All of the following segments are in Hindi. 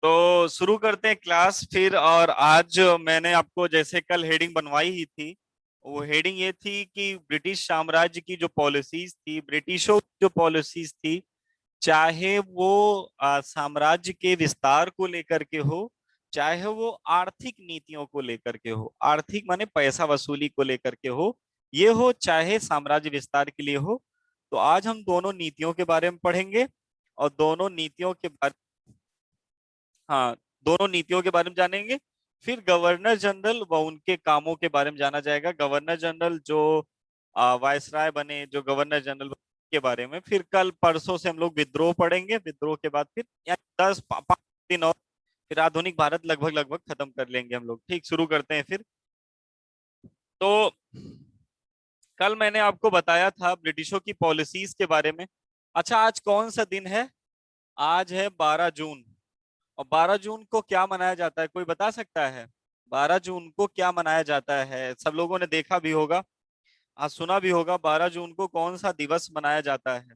तो शुरू करते हैं क्लास फिर। और आज मैंने आपको जैसे कल हेडिंग बनवाई ही थी, वो हेडिंग ये थी कि ब्रिटिश साम्राज्य की जो पॉलिसीज थी, ब्रिटिशों की जो पॉलिसीज थी, चाहे वो साम्राज्य के विस्तार को लेकर के हो, चाहे वो आर्थिक नीतियों को लेकर के हो, आर्थिक माने पैसा वसूली को लेकर के हो, ये हो चाहे साम्राज्य विस्तार के लिए हो। तो आज हम दोनों नीतियों के बारे में पढ़ेंगे और दोनों नीतियों के बारे हाँ, दोनों नीतियों के बारे में जानेंगे। फिर गवर्नर जनरल व उनके कामों के बारे में जाना जाएगा। गवर्नर जनरल जो वायसराय बने, जो गवर्नर जनरल के बारे में। फिर कल परसों से हम लोग विद्रोह पढ़ेंगे। विद्रोह के बाद फिर 10 5 दिन और फिर आधुनिक भारत लगभग लगभग खत्म कर लेंगे हम लोग। ठीक, शुरू करते हैं फिर। तो कल मैंने आपको बताया था ब्रिटिशों की पॉलिसीज के बारे में। अच्छा, आज कौन सा दिन है? आज है 12 जून। और 12 जून को क्या मनाया जाता है, कोई बता सकता है? 12 जून को क्या मनाया जाता है? सब लोगों ने देखा भी होगा, आज सुना भी होगा। 12 जून को कौन सा दिवस मनाया जाता है?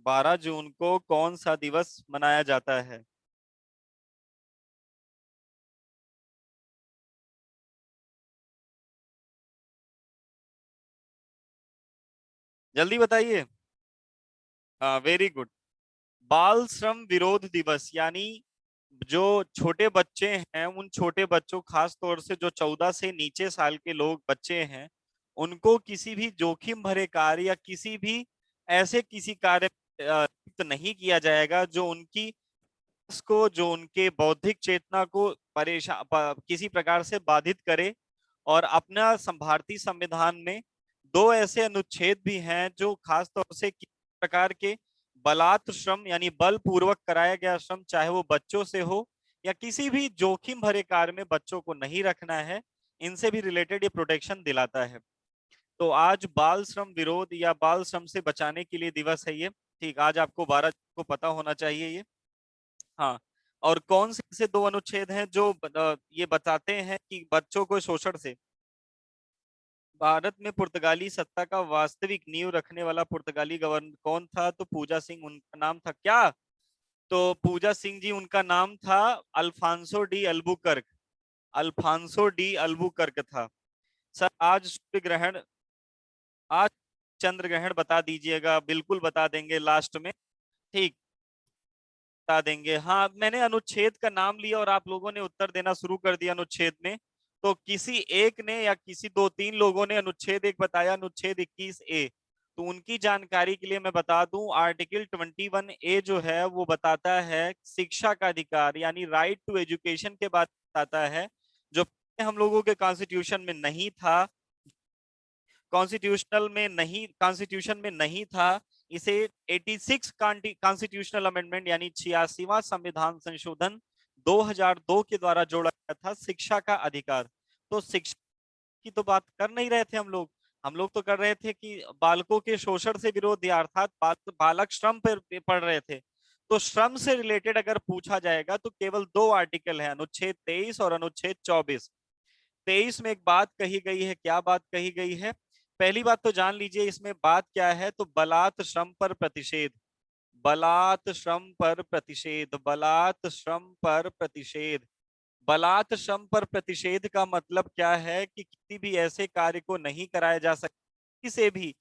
12 जून को कौन सा दिवस मनाया जाता है? जल्दी बताइए। हाँ, वेरी गुड। बाल श्रम विरोध दिवस, यानी जो छोटे बच्चे हैं, उन छोटे बच्चों, खास तौर से जो 14 से नीचे साल के लोग बच्चे हैं, उनको किसी भी जोखिम भरे कार्य या किसी भी ऐसे किसी कार्य लिप्त नहीं किया जाएगा जो उनकी को, जो उनके बौद्धिक चेतना को परेशान किसी प्रकार से बाधित करे। और अपना भारतीय संविधान में दो ऐसे अनुच्छेद भी हैं जो खास तौर से किसी प्रकार के बलात् श्रम यानी बलपूर्वक कराया गया श्रम, चाहे वो बच्चों से हो या किसी भी जोखिम भरे कार्य में बच्चों को नहीं रखना है, इनसे भी रिलेटेड ये प्रोटेक्शन दिलाता है। तो आज बाल श्रम विरोध या बाल श्रम से बचाने के लिए दिवस है ये। ठीक, आज आपको 12 को पता होना चाहिए ये। हाँ। और कौन से ऐसे दो अनुच्छेद हैं जो ये बताते हैं कि बच्चों को शोषण से? भारत में पुर्तगाली सत्ता का वास्तविक नींव रखने वाला पुर्तगाली गवर्नर कौन था? तो पूजा सिंह उनका नाम था क्या? तो पूजा सिंह जी उनका नाम था। Afonso de Albuquerque. Afonso de Albuquerque था। सर, आज सूर्य ग्रहण, आज चंद्र ग्रहण बता दीजिएगा। बिल्कुल बता देंगे लास्ट में। ठीक, बता देंगे। हाँ, मैंने अनुच्छेद का नाम लिया और आप लोगों ने उत्तर देना शुरू कर दिया अनुच्छेद में। तो किसी एक ने या किसी दो तीन लोगों ने अनुच्छेद एक बताया, अनुच्छेद 21A। तो उनकी जानकारी के लिए मैं बता दूं, आर्टिकल 21A जो है वो बताता है शिक्षा का अधिकार, यानी राइट टू एजुकेशन के बारे में बताता है, जो हम लोगों के कॉन्स्टिट्यूशन में नहीं था। कॉन्स्टिट्यूशन में नहीं था। इसे 86 कॉन्स्टिट्यूशनल अमेंडमेंट यानी 86वां संविधान संशोधन 2002 के द्वारा जोड़ा गया था, शिक्षा का अधिकार। तो शिक्षा की तो बात कर नहीं रहे थे हम लोग। हम लोग तो कर रहे थे कि बालकों के शोषण से विरोध, या अर्थात बालक श्रम पर पढ़ रहे थे। तो श्रम से रिलेटेड अगर पूछा जाएगा तो केवल दो आर्टिकल है, अनुच्छेद 23 और अनुच्छेद 24। 23 में एक बात कही गई है, क्या बात कही गई है? पहली बात तो जान लीजिए इसमें बात क्या है। तो बलात् श्रम पर प्रतिषेध, बलात् श्रम पर प्रतिषेध, बलात् श्रम पर प्रतिषेध। बलात् श्रम पर प्रतिषेध का मतलब क्या है कि किसी भी ऐसे कार्य को नहीं कराया जा सकता, किसी से भी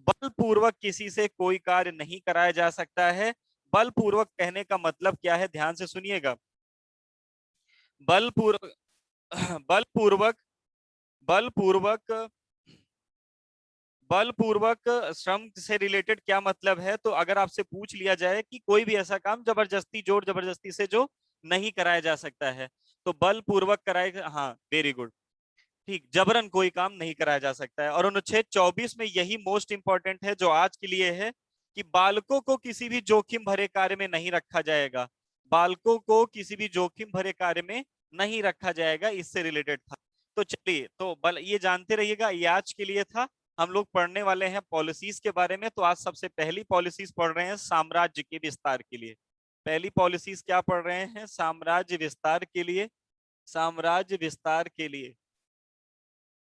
बलपूर्वक किसी से कोई कार्य नहीं कराया जा सकता है। बलपूर्वक कहने का मतलब क्या है, ध्यान से सुनिएगा। बलपूर्वक बलपूर्वक बलपूर्वक बलपूर्वक श्रम से रिलेटेड क्या मतलब है? तो अगर आपसे पूछ लिया जाए कि कोई भी ऐसा काम जबरदस्ती, जोर जबरदस्ती से जो नहीं कराया जा सकता है, तो बलपूर्वक कराएगा। हाँ, वेरी गुड। ठीक, जबरन कोई काम नहीं कराया जा सकता है। और अनुच्छेद 24 में यही मोस्ट इंपॉर्टेंट है जो आज के लिए है, कि बालकों को किसी भी जोखिम भरे कार्य में नहीं रखा जाएगा। बालकों को किसी भी जोखिम भरे कार्य में नहीं रखा जाएगा, इससे रिलेटेड था। तो चलिए, तो बल ये जानते रहिएगा, ये आज के लिए था। हम लोग पढ़ने वाले हैं पॉलिसीज के बारे में। तो आज सबसे पहली पॉलिसीज पढ़ रहे हैं साम्राज्य के विस्तार के लिए। पहली पॉलिसीज क्या पढ़ रहे हैं? साम्राज्य विस्तार के लिए। साम्राज्य विस्तार के लिए,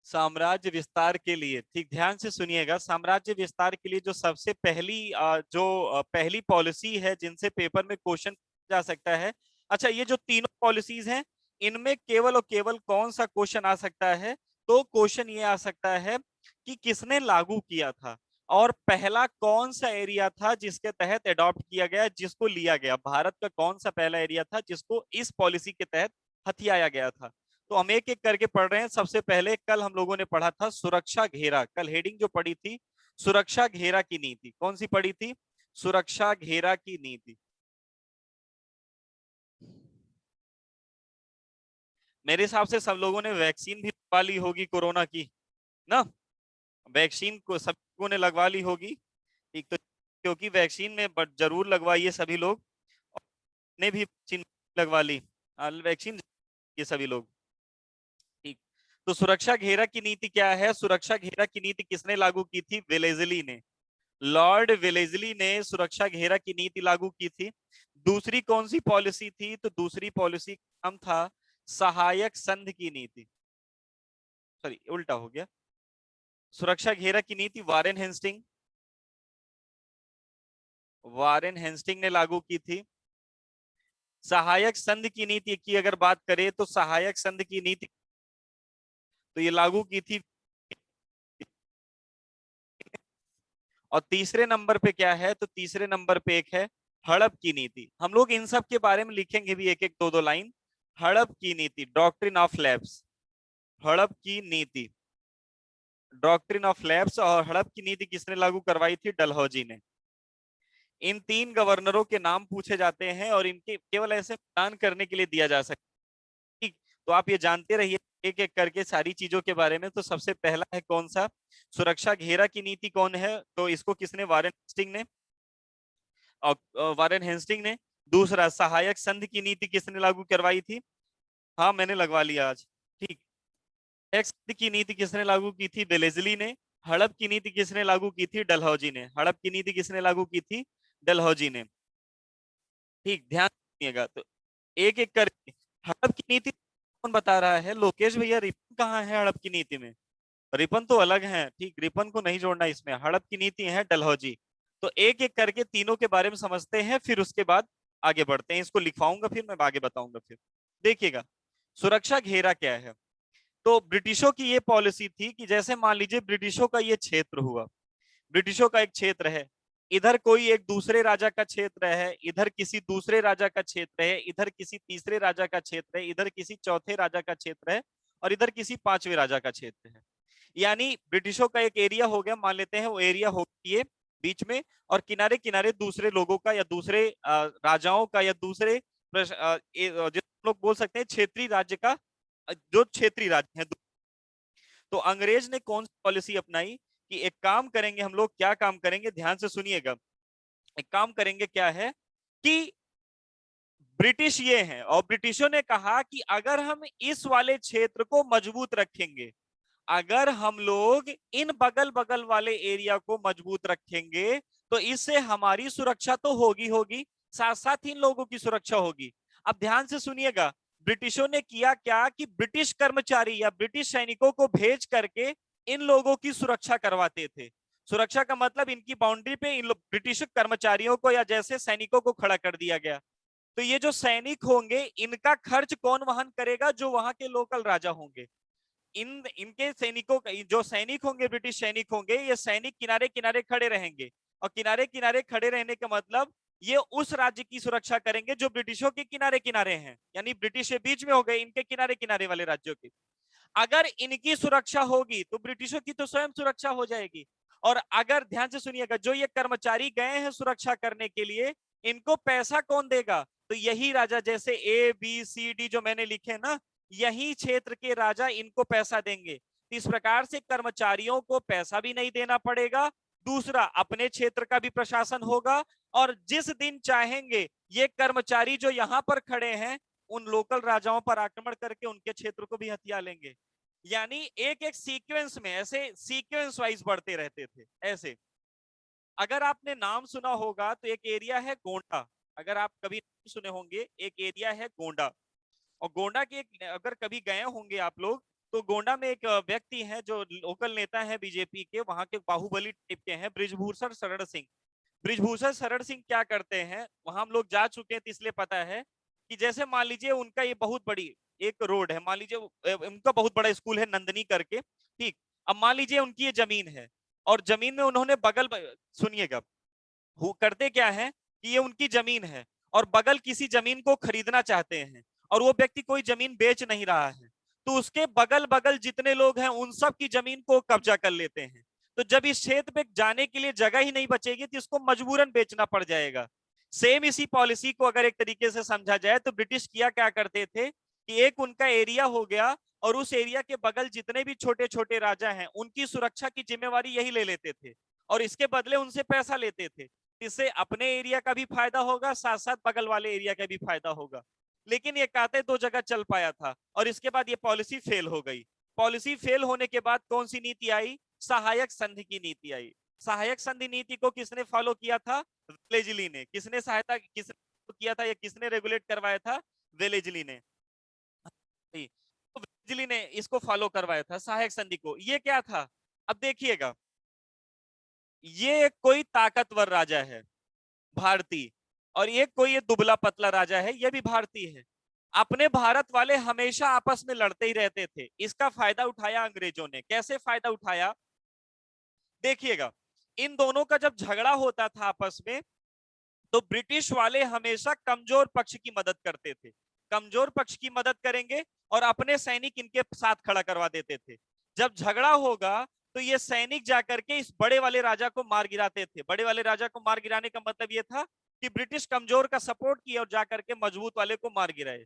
साम्राज्य विस्तार के लिए। ठीक, ध्यान से सुनिएगा। साम्राज्य विस्तार के लिए जो सबसे पहली पहली पॉलिसी है जिनसे पेपर में क्वेश्चन जा सकता है, अच्छा, ये जो तीनों पॉलिसीज हैं, इनमें केवल और केवल कौन सा क्वेश्चन आ सकता है? तो क्वेश्चन ये आ सकता है कि किसने लागू किया था, और पहला कौन सा एरिया था जिसके तहत अडॉप्ट किया गया, जिसको लिया गया, भारत का कौन सा पहला एरिया था जिसको इस पॉलिसी के तहत हथियाया गया था। तो हम एक एक करके पढ़ रहे हैं। सबसे पहले कल हम लोगों ने पढ़ा था सुरक्षा घेरा, कल हेडिंग जो पढ़ी थी सुरक्षा घेरा की नीति, कौन सी पढ़ी थी? सुरक्षा घेरा की नीति। मेरे हिसाब से सब लोगों ने वैक्सीन भी लगवा ली होगी कोरोना की, ना? वैक्सीन को सब लोगों ने लगवा ली होगी। ठीक, तो क्योंकि वैक्सीन में बट जरूर लगवाइए सभी लोग, और ने भी वैक्सीन लगवा ली, वैक्सीन ये सभी लोग। ठीक, तो सुरक्षा घेरा की नीति क्या है? सुरक्षा घेरा की नीति किसने लागू की थी? वेलेजली ने, लॉर्ड वेलेजली ने सुरक्षा घेरा की नीति लागू की थी। दूसरी कौन सी पॉलिसी थी? तो दूसरी पॉलिसी का नाम था सहायक संघ की नीति। सॉरी, उल्टा हो गया। सुरक्षा घेरा की नीति वारेन हेस्टिंग, वारेन हेस्टिंग ने लागू की थी। सहायक संघ की नीति की अगर बात करें तो सहायक संघ की नीति तो ये लागू की थी। और तीसरे नंबर पे क्या है? तो तीसरे नंबर पे एक है हड़प की नीति। हम लोग इन सब के बारे में लिखेंगे भी एक एक दो दो लाइन। हड़प की नीति, डॉक्ट्रिन ऑफ लैब्स, हड़प की नीति, डॉक्ट्रिन ऑफ लैब्स। और हड़प की नीति किसने लागू करवाई थी? डलहौजी ने। इन तीन गवर्नरों के नाम पूछे जाते हैं और इनके केवल ऐसे मतदान करने के लिए दिया जा सकता है। ठीक, तो आप ये जानते रहिए एक एक करके सारी चीजों के बारे में। तो सबसे पहला है कौन सा? सुरक्षा घेरा की नीति कौन है? तो इसको किसने? वारेन हेस्टिंग ने, वारेन हेस्टिंग ने। दूसरा, सहायक संघ की नीति किसने लागू करवाई थी? हाँ, मैंने लगवा लिया आज। ठीक, सहायक संघ की नीति किसने लागू की थी? बेलेजली ने। हड़प की नीति किसने लागू की थी? डलहौजी ने। हड़प की नीति किसने लागू की थी? डलहौजी ने। ठीक, ध्यान रखिएगा। तो एक एक करके हड़प की नीति कौन बता रहा है? लोकेश भैया, रिपन कहाँ है हड़प की नीति में? रिपन तो अलग है। ठीक, रिपन को नहीं जोड़ना इसमें। हड़प की नीति है डलहौजी। तो एक एक करके तीनों के बारे में समझते हैं, फिर उसके बाद आगे बढ़ते हैं। इसको लिखवाऊंगा, फिर मैं आगे बताऊंगा। फिर देखिएगा, सुरक्षा घेरा क्या है। तो ब्रिटिशों की ये पॉलिसी थी कि जैसे मान लीजिए ब्रिटिशों का ये क्षेत्र हुआ, ब्रिटिशों का एक क्षेत्र है, इधर कोई एक दूसरे राजा का क्षेत्र है, इधर किसी दूसरे राजा का क्षेत्र है, इधर किसी तीसरे राजा का क्षेत्र है, इधर किसी चौथे राजा का क्षेत्र है, और इधर किसी पांचवें राजा का क्षेत्र है। यानी ब्रिटिशों का एक एरिया हो गया, मान लेते हैं वो एरिया होती है बीच में, और किनारे किनारे दूसरे लोगों का या दूसरे राजाओं का या दूसरे जो लोग बोल सकते हैं क्षेत्रीय राज्य का, जो क्षेत्रीय राज्य है। तो अंग्रेज ने कौन सी पॉलिसी अपनाई कि एक काम करेंगे हम लोग, क्या काम करेंगे, ध्यान से सुनिएगा। एक काम करेंगे क्या है कि ब्रिटिश ये हैं, और ब्रिटिशों ने कहा कि अगर हम इस वाले क्षेत्र को मजबूत रखेंगे, अगर हम लोग इन बगल बगल वाले एरिया को मजबूत रखेंगे, तो इससे हमारी सुरक्षा तो होगी होगी, साथ साथ इन लोगों की सुरक्षा होगी। अब ध्यान से सुनिएगा, ब्रिटिशों ने किया क्या कि ब्रिटिश कर्मचारी या ब्रिटिश सैनिकों को भेज करके इन लोगों की सुरक्षा करवाते थे। सुरक्षा का मतलब इनकी बाउंड्री पे इन ब्रिटिश कर्मचारियों को या जैसे सैनिकों को खड़ा कर दिया गया। तो ये जो सैनिक होंगे, इनका खर्च कौन वहन करेगा? जो वहां के लोकल राजा होंगे। इनके सैनिकों का, जो सैनिक होंगे, ब्रिटिश सैनिक होंगे, ये सैनिक किनारे किनारे खड़े रहेंगे। और किनारे किनारे खड़े रहने का मतलब ये उस राज्य की सुरक्षा करेंगे जो ब्रिटिशों के किनारे किनारे हैं, यानी ब्रिटिश के बीच में हो गए, इनके किनारे किनारे वाले राज्यों की। अगर इनकी सुरक्षा होगी तो ब्रिटिशों की तो स्वयं सुरक्षा हो जाएगी। और अगर, ध्यान से सुनिएगा, जो ये कर्मचारी गए हैं सुरक्षा करने के लिए, इनको पैसा कौन देगा? तो यही राजा, जैसे ABCD जो मैंने लिखे ना, यही क्षेत्र के राजा इनको पैसा देंगे। इस प्रकार से कर्मचारियों को पैसा भी नहीं देना पड़ेगा, दूसरा अपने क्षेत्र का भी प्रशासन होगा, और जिस दिन चाहेंगे ये कर्मचारी जो यहां पर खड़े हैं, उन लोकल राजाओं पर आक्रमण करके उनके क्षेत्र को भी हथिया लेंगे। यानी एक एक सीक्वेंस में, ऐसे सीक्वेंस वाइज बढ़ते रहते थे ऐसे। अगर आपने नाम सुना होगा तो एक एरिया है गोंडा, अगर आप कभी सुने होंगे, एक एरिया है गोंडा। और गोंडा के अगर कभी गए होंगे आप लोग, तो गोंडा में एक व्यक्ति है जो लोकल नेता है बीजेपी के, वहां के बाहुबली टाइप के हैं, ब्रिजभूषण शरण सिंह। ब्रिजभूषण शरण सिंह क्या करते हैं, वहां हम लोग जा चुके हैं तो इसलिए पता है। कि जैसे मान लीजिए उनका ये बहुत बड़ी एक रोड है, मान लीजिए उनका बहुत बड़ा स्कूल है नंदनी करके, ठीक। अब मान लीजिए उनकी ये जमीन है और जमीन में उन्होंने सुनिएगा, करते क्या है कि ये उनकी जमीन है और बगल किसी जमीन को खरीदना चाहते हैं और वो व्यक्ति कोई जमीन बेच नहीं रहा है, तो उसके बगल बगल जितने लोग हैं उन सब की जमीन को कब्जा कर लेते हैं। तो जब इस क्षेत्र पे जाने के लिए जगह ही नहीं बचेगी तो इसको मजबूरन बेचना पड़ जाएगा। सेम इसी पॉलिसी को अगर एक तरीके से समझा जाए तो ब्रिटिश किया क्या करते थे कि एक उनका एरिया हो गया और उस एरिया के बगल जितने भी छोटे छोटे राजा हैं उनकी सुरक्षा की जिम्मेवारी यही ले लेते थे और इसके बदले उनसे पैसा लेते थे। इससे अपने एरिया का भी फायदा होगा, साथ साथ बगल वाले एरिया का भी फायदा होगा। लेकिन ये काते दो जगह चल पाया था और इसके बाद ये पॉलिसी फेल हो गई। पॉलिसी फेल होने के बाद कौन सी नीति आई? सहायक संधि की नीति आई। सहायक संधि नीति को किसने फॉलो किया था? वेलेजली ने। किसने सहायता किसने किया था या किसने रेगुलेट करवाया था? वेलेजली ने। तो वेलेजली ने इसको फॉलो करवाया था सहायक संधि को। ये क्या था? अब देखिएगा, ये कोई ताकतवर राजा है भारतीय और ये कोई ये दुबला पतला राजा है, ये भी भारतीय है। अपने भारत वाले हमेशा आपस में लड़ते ही रहते थे। इसका फायदा उठाया अंग्रेजों ने। कैसे फायदा उठाया? देखिएगा, इन दोनों का जब झगड़ा होता था आपस में तो ब्रिटिश वाले हमेशा कमजोर पक्ष की मदद करते थे। कमजोर पक्ष की मदद करेंगे और अपने सैनिक इनके साथ खड़ा करवा देते थे। जब झगड़ा होगा तो ये सैनिक जाकर के इस बड़े वाले राजा को मार गिराते थे। बड़े वाले राजा को मार गिराने का मतलब ये था कि ब्रिटिश कमजोर का सपोर्ट किया और जाकर के मजबूत वाले को मार गिराए।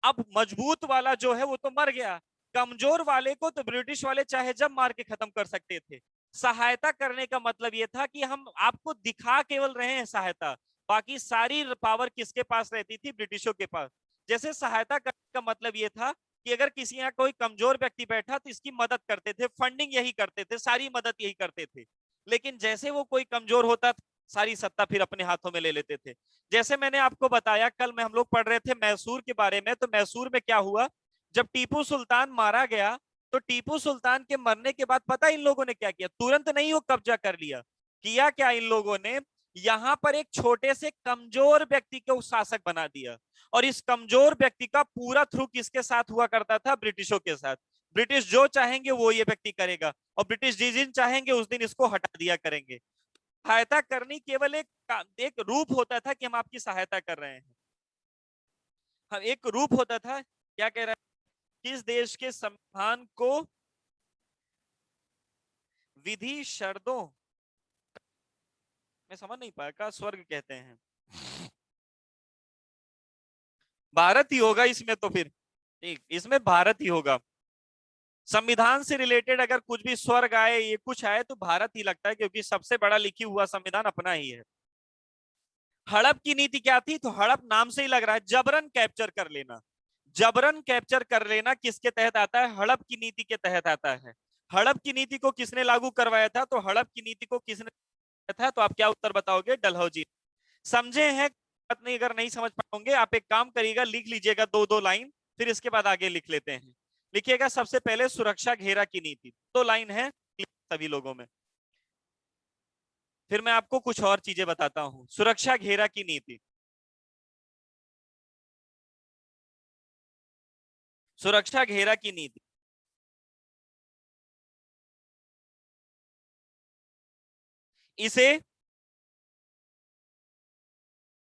अब मजबूत वाला जो है वो तो मर गया, कमजोर वाले को तो ब्रिटिश वाले चाहे जब मार के खत्म कर सकते थे। सहायता करने का मतलब ये था कि हम आपको दिखा केवल रहे हैं सहायता, बाकी सारी पावर किसके पास रहती थी? ब्रिटिशों के पास। जैसे सहायता करने का मतलब ये था कि अगर किसी यहाँ कोई कमजोर व्यक्ति बैठा तो इसकी मदद करते थे, फंडिंग यही करते थे, सारी मदद यही करते थे। लेकिन जैसे वो कोई कमजोर होता सारी सत्ता फिर अपने हाथों में ले लेते थे। जैसे मैंने आपको बताया, कल में हम लोग पढ़ रहे थे मैसूर के बारे में, तो मैसूर में क्या हुआ? जब टीपू सुल्तान मारा गया तो टीपू सुल्तान के मरने के बाद पता इन लोगों ने क्या किया? तुरंत नहीं वो कब्जा कर लिया। किया क्या इन लोगों ने? यहां पर एक छोटे से कमजोर व्यक्ति को शासक बना दिया और इस कमजोर व्यक्ति का पूरा थ्रू किसके साथ हुआ करता था? ब्रिटिशों के साथ। ब्रिटिश जो चाहेंगे वो ये व्यक्ति करेगा और ब्रिटिश जिस दिन चाहेंगे उस दिन इसको हटा दिया करेंगे। सहायता करनी केवल एक रूप होता था कि हम आपकी सहायता कर रहे हैं। हम एक रूप होता था, क्या कह रहा है? किस देश के संविधान को विधि शर्तों, मैं समझ नहीं पाया, का स्वर्ग कहते हैं? भारत ही होगा इसमें तो फिर, ठीक, इसमें भारत ही होगा। संविधान से रिलेटेड अगर कुछ भी स्वर्ग आए, ये कुछ आए, तो भारत ही लगता है क्योंकि सबसे बड़ा लिखी हुआ संविधान अपना ही है। हड़प की नीति क्या थी? तो हड़प नाम से ही लग रहा है, जबरन कैप्चर कर लेना। जबरन कैप्चर कर लेना किसके तहत आता है? हड़प की नीति के तहत आता है। हड़प की नीति को किसने लागू करवाया था? तो हड़प की नीति को किसने था? तो आप क्या उत्तर बताओगे? डलहौजी। समझे हैं? नहीं, अगर नहीं समझ पाओगे आप एक काम करिएगा, लिख लीजिएगा दो दो लाइन, फिर इसके बाद आगे लिख लेते हैं। लिखिएगा सबसे पहले सुरक्षा घेरा की नीति, दो लाइन है सभी लोगों में, फिर मैं आपको कुछ और चीजें बताता हूं। सुरक्षा घेरा की नीति, सुरक्षा घेरा की नीति, इसे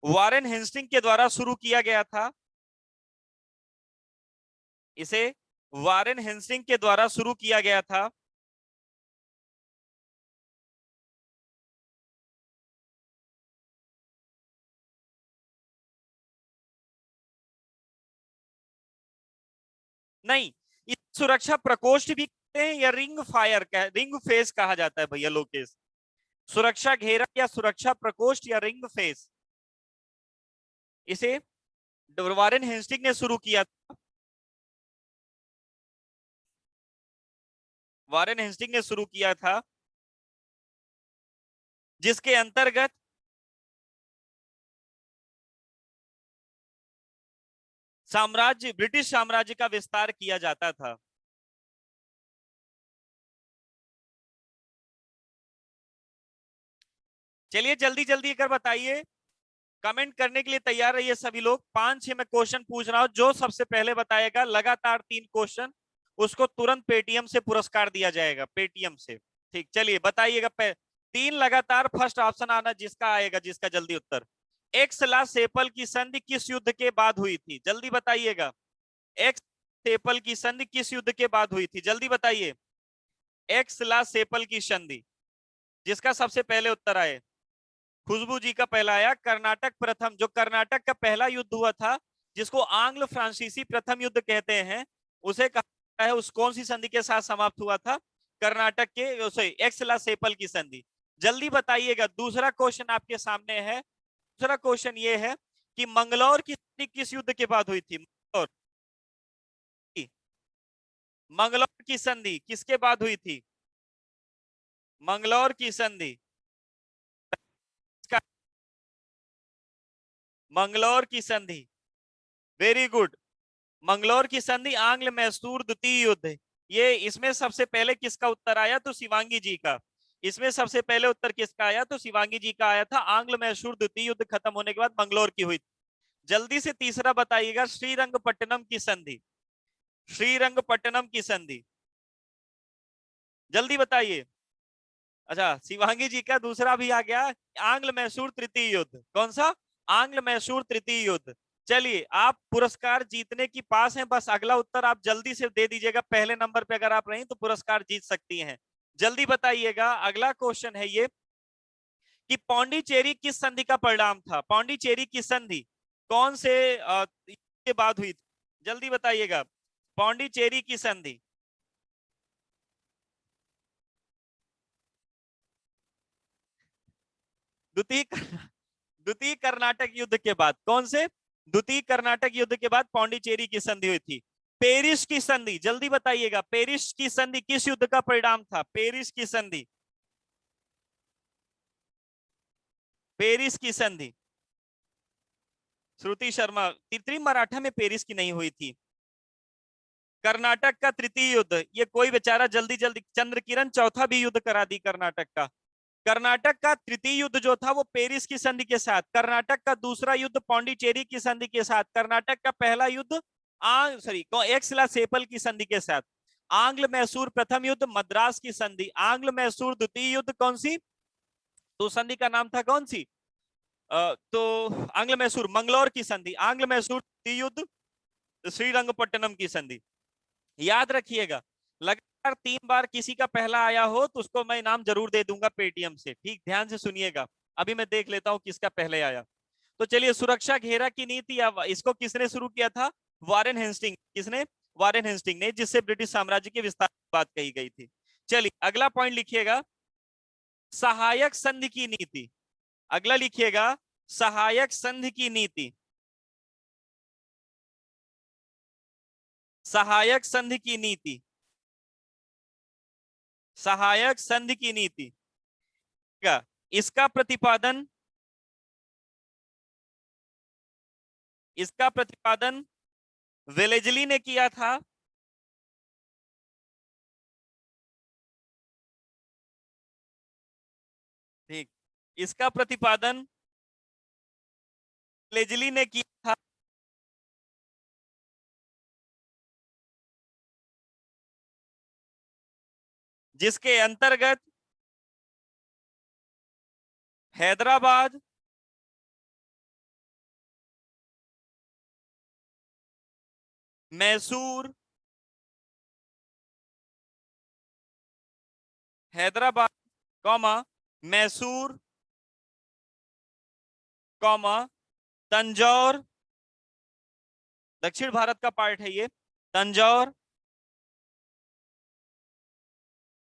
वारेन हेस्टिंग के द्वारा शुरू किया गया था। इसे वारेन हेस्टिंग के द्वारा शुरू किया गया था। नहीं, इस सुरक्षा प्रकोष्ठ भी कहते हैं या रिंग फेस कहा जाता है भैया लोकेश। सुरक्षा घेरा या सुरक्षा प्रकोष्ठ या रिंग फेस, इसे वारेन हेस्टिंग ने शुरू किया था। वारेन हेस्टिंग ने शुरू किया था जिसके अंतर्गत साम्राज्य, ब्रिटिश साम्राज्य का विस्तार किया जाता था। चलिए जल्दी जल्दी कर बताइए, कमेंट करने के लिए तैयार रहिए सभी लोग। 5-6 मैं क्वेश्चन पूछ रहा हूं, जो सबसे पहले बताएगा लगातार 3 क्वेश्चन, उसको तुरंत पेटीएम से पुरस्कार दिया जाएगा, पेटीएम से। ठीक, चलिए बताइएगा। 3 लगातार, फर्स्ट ऑप्शन आना जिसका आएगा, जिसका जल्दी उत्तर। एक्स ला सेपल की संधि किस युद्ध के बाद हुई थी? जल्दी बताइएगा। एक्स सेपल की संधि किस युद्ध के बाद हुई थी? जल्दी बताइए। एक्स ला सेपल की संधि, जिसका सबसे पहले उत्तर आए। खुशबू जी का पहला आया। कर्नाटक प्रथम, जो कर्नाटक का पहला युद्ध हुआ था, जिसको आंग्ल फ्रांसीसी प्रथम युद्ध कहते हैं, उसे कहा है, उस कौन सी संधि के साथ समाप्त हुआ था? कर्नाटक के, सॉरी, एक्स ला सेपल की संधि। जल्दी बताइएगा। दूसरा क्वेश्चन आपके सामने है। दूसरा क्वेश्चन ये है कि मंगलौर की संधि किस युद्ध के बाद हुई थी? मंगलौर की, मंगलौर की संधि किसके बाद हुई थी? मंगलौर की संधि, मंगलौर की संधि, वेरी गुड। मंगलौर की संधि आंग्ल मैसूर द्वितीय युद्ध, ये इसमें सबसे पहले किसका उत्तर आया? तो शिवांगी जी का। इसमें सबसे पहले उत्तर किसका आया? तो शिवांगी जी का आया था। आंग्ल मैसूर द्वितीय युद्ध खत्म होने के बाद मंगलौर की हुई। जल्दी से तीसरा बताइएगा। श्रीरंगपट्टनम की संधि, श्रीरंगपट्टनम की संधि, जल्दी बताइए। अच्छा, शिवांगी जी का दूसरा भी आ गया। आंग्ल मैसूर तृतीय युद्ध, कौन सा? आंग्ल मैसूर तृतीय युद्ध। चलिए, आप पुरस्कार जीतने की पास हैं, बस अगला उत्तर आप जल्दी से दे दीजिएगा। पहले नंबर पे अगर आप रही तो पुरस्कार जीत सकती हैं। जल्दी बताइएगा। अगला क्वेश्चन है ये कि पौंडीचेरी किस संधि का परिणाम था? पौंडीचेरी की संधि कौन से के बाद हुई थी? जल्दी बताइएगा। पौंडीचेरी की संधि, द्वितीय द्वितीय कर्नाटक युद्ध के बाद। कौन से? द्वितीय कर्नाटक युद्ध के बाद पौंडीचेरी की संधि हुई थी। पेरिस की संधि, जल्दी बताइएगा। पेरिस की संधि किस युद्ध का परिणाम था? पेरिस की संधि, पेरिस की संधि। श्रुति शर्मा, त्रिम मराठा में पेरिस की नहीं हुई थी। कर्नाटक का तृतीय युद्ध, ये कोई बेचारा जल्दी जल्दी, चंद्रकिरण चौथा भी युद्ध करा दी कर्नाटक का। कर्नाटक का तृतीय युद्ध जो था वो पेरिस की संधि के साथ, कर्नाटक का दूसरा युद्ध पौंडीचेरी की संधि के साथ, कर्नाटक का पहला युद्ध एक्सला सेपल की संधि के साथ, आंग्ल मैसूर प्रथम युद्ध, मद्रास की संधि, आंग्ल मैसूर द्वितीय युद्ध कौन सी? तो संधि का नाम था कौन सी? तो आंग्ल मैसूर, मंगलौर की संधि, आंग्ल मैसूर द्वितीय युद्ध, श्रीरंगपट्टनम की संधि। याद रखिएगा। लगातार 3 बार किसी का पहला आया हो तो उसको मैं इनाम जरूर दे दूंगा पेटीएम से। ठीक, ध्यान से सुनिएगा। अभी मैं देख लेता हूं किसका पहले आया। तो चलिए, सुरक्षा घेरा की नीति, इसको किसने शुरू किया था? Warren Hastings. किसने? वारेन हेस्टिंग ने, जिससे ब्रिटिश साम्राज्य के विस्तार की बात कही गई थी। चलिए, अगला पॉइंट लिखिएगा। सहायक संधि की नीति, अगला लिखिएगा। सहायक संधि की नीति, सहायक संधि की नीति, सहायक संधि की नीति का इसका प्रतिपादन, इसका प्रतिपादन वेलेजली ने किया था। ठीक, इसका प्रतिपादन वेलेजली ने किया था। जिसके अंतर्गत हैदराबाद, मैसूर, हैदराबाद, कौमा, मैसूर, कौमा, तंजौर, दक्षिण भारत का पार्ट है ये, तंजौर,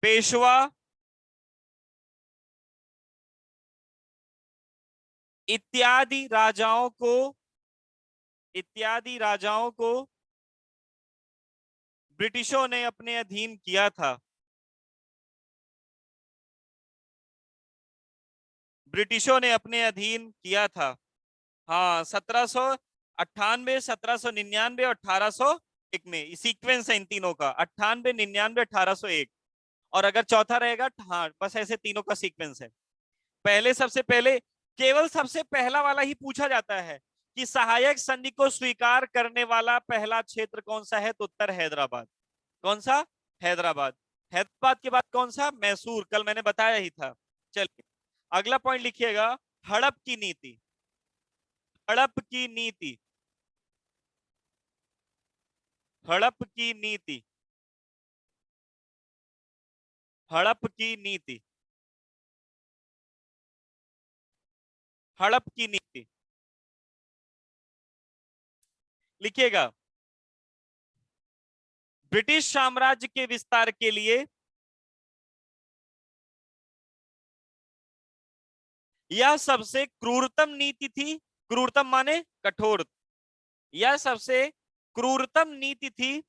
पेशवा इत्यादि राजाओं को, इत्यादि राजाओं को ब्रिटिशों ने अपने अधीन किया था। ब्रिटिशों ने अपने अधीन किया था। हाँ, 1798, 1799 और 1801 में सीक्वेंस है इन तीनों का। 98, 99, 1801। और अगर चौथा रहेगा, हाँ, बस ऐसे तीनों का सीक्वेंस है। पहले, सबसे पहले केवल सबसे पहला वाला ही पूछा जाता है कि सहायक संधि को स्वीकार करने वाला पहला क्षेत्र कौन सा है, तो उत्तर हैदराबाद। कौन सा? हैदराबाद। हैदराबाद के बाद कौन सा? मैसूर, कल मैंने बताया ही था। चलिए अगला पॉइंट लिखिएगा, हड़प की नीति। हड़प की नीति, हड़प की नीति, हड़प की नीति, हड़प की नीति लिखिएगा। ब्रिटिश साम्राज्य के विस्तार के लिए यह सबसे क्रूरतम नीति थी। क्रूरतम माने कठोर। यह सबसे क्रूरतम नीति थी,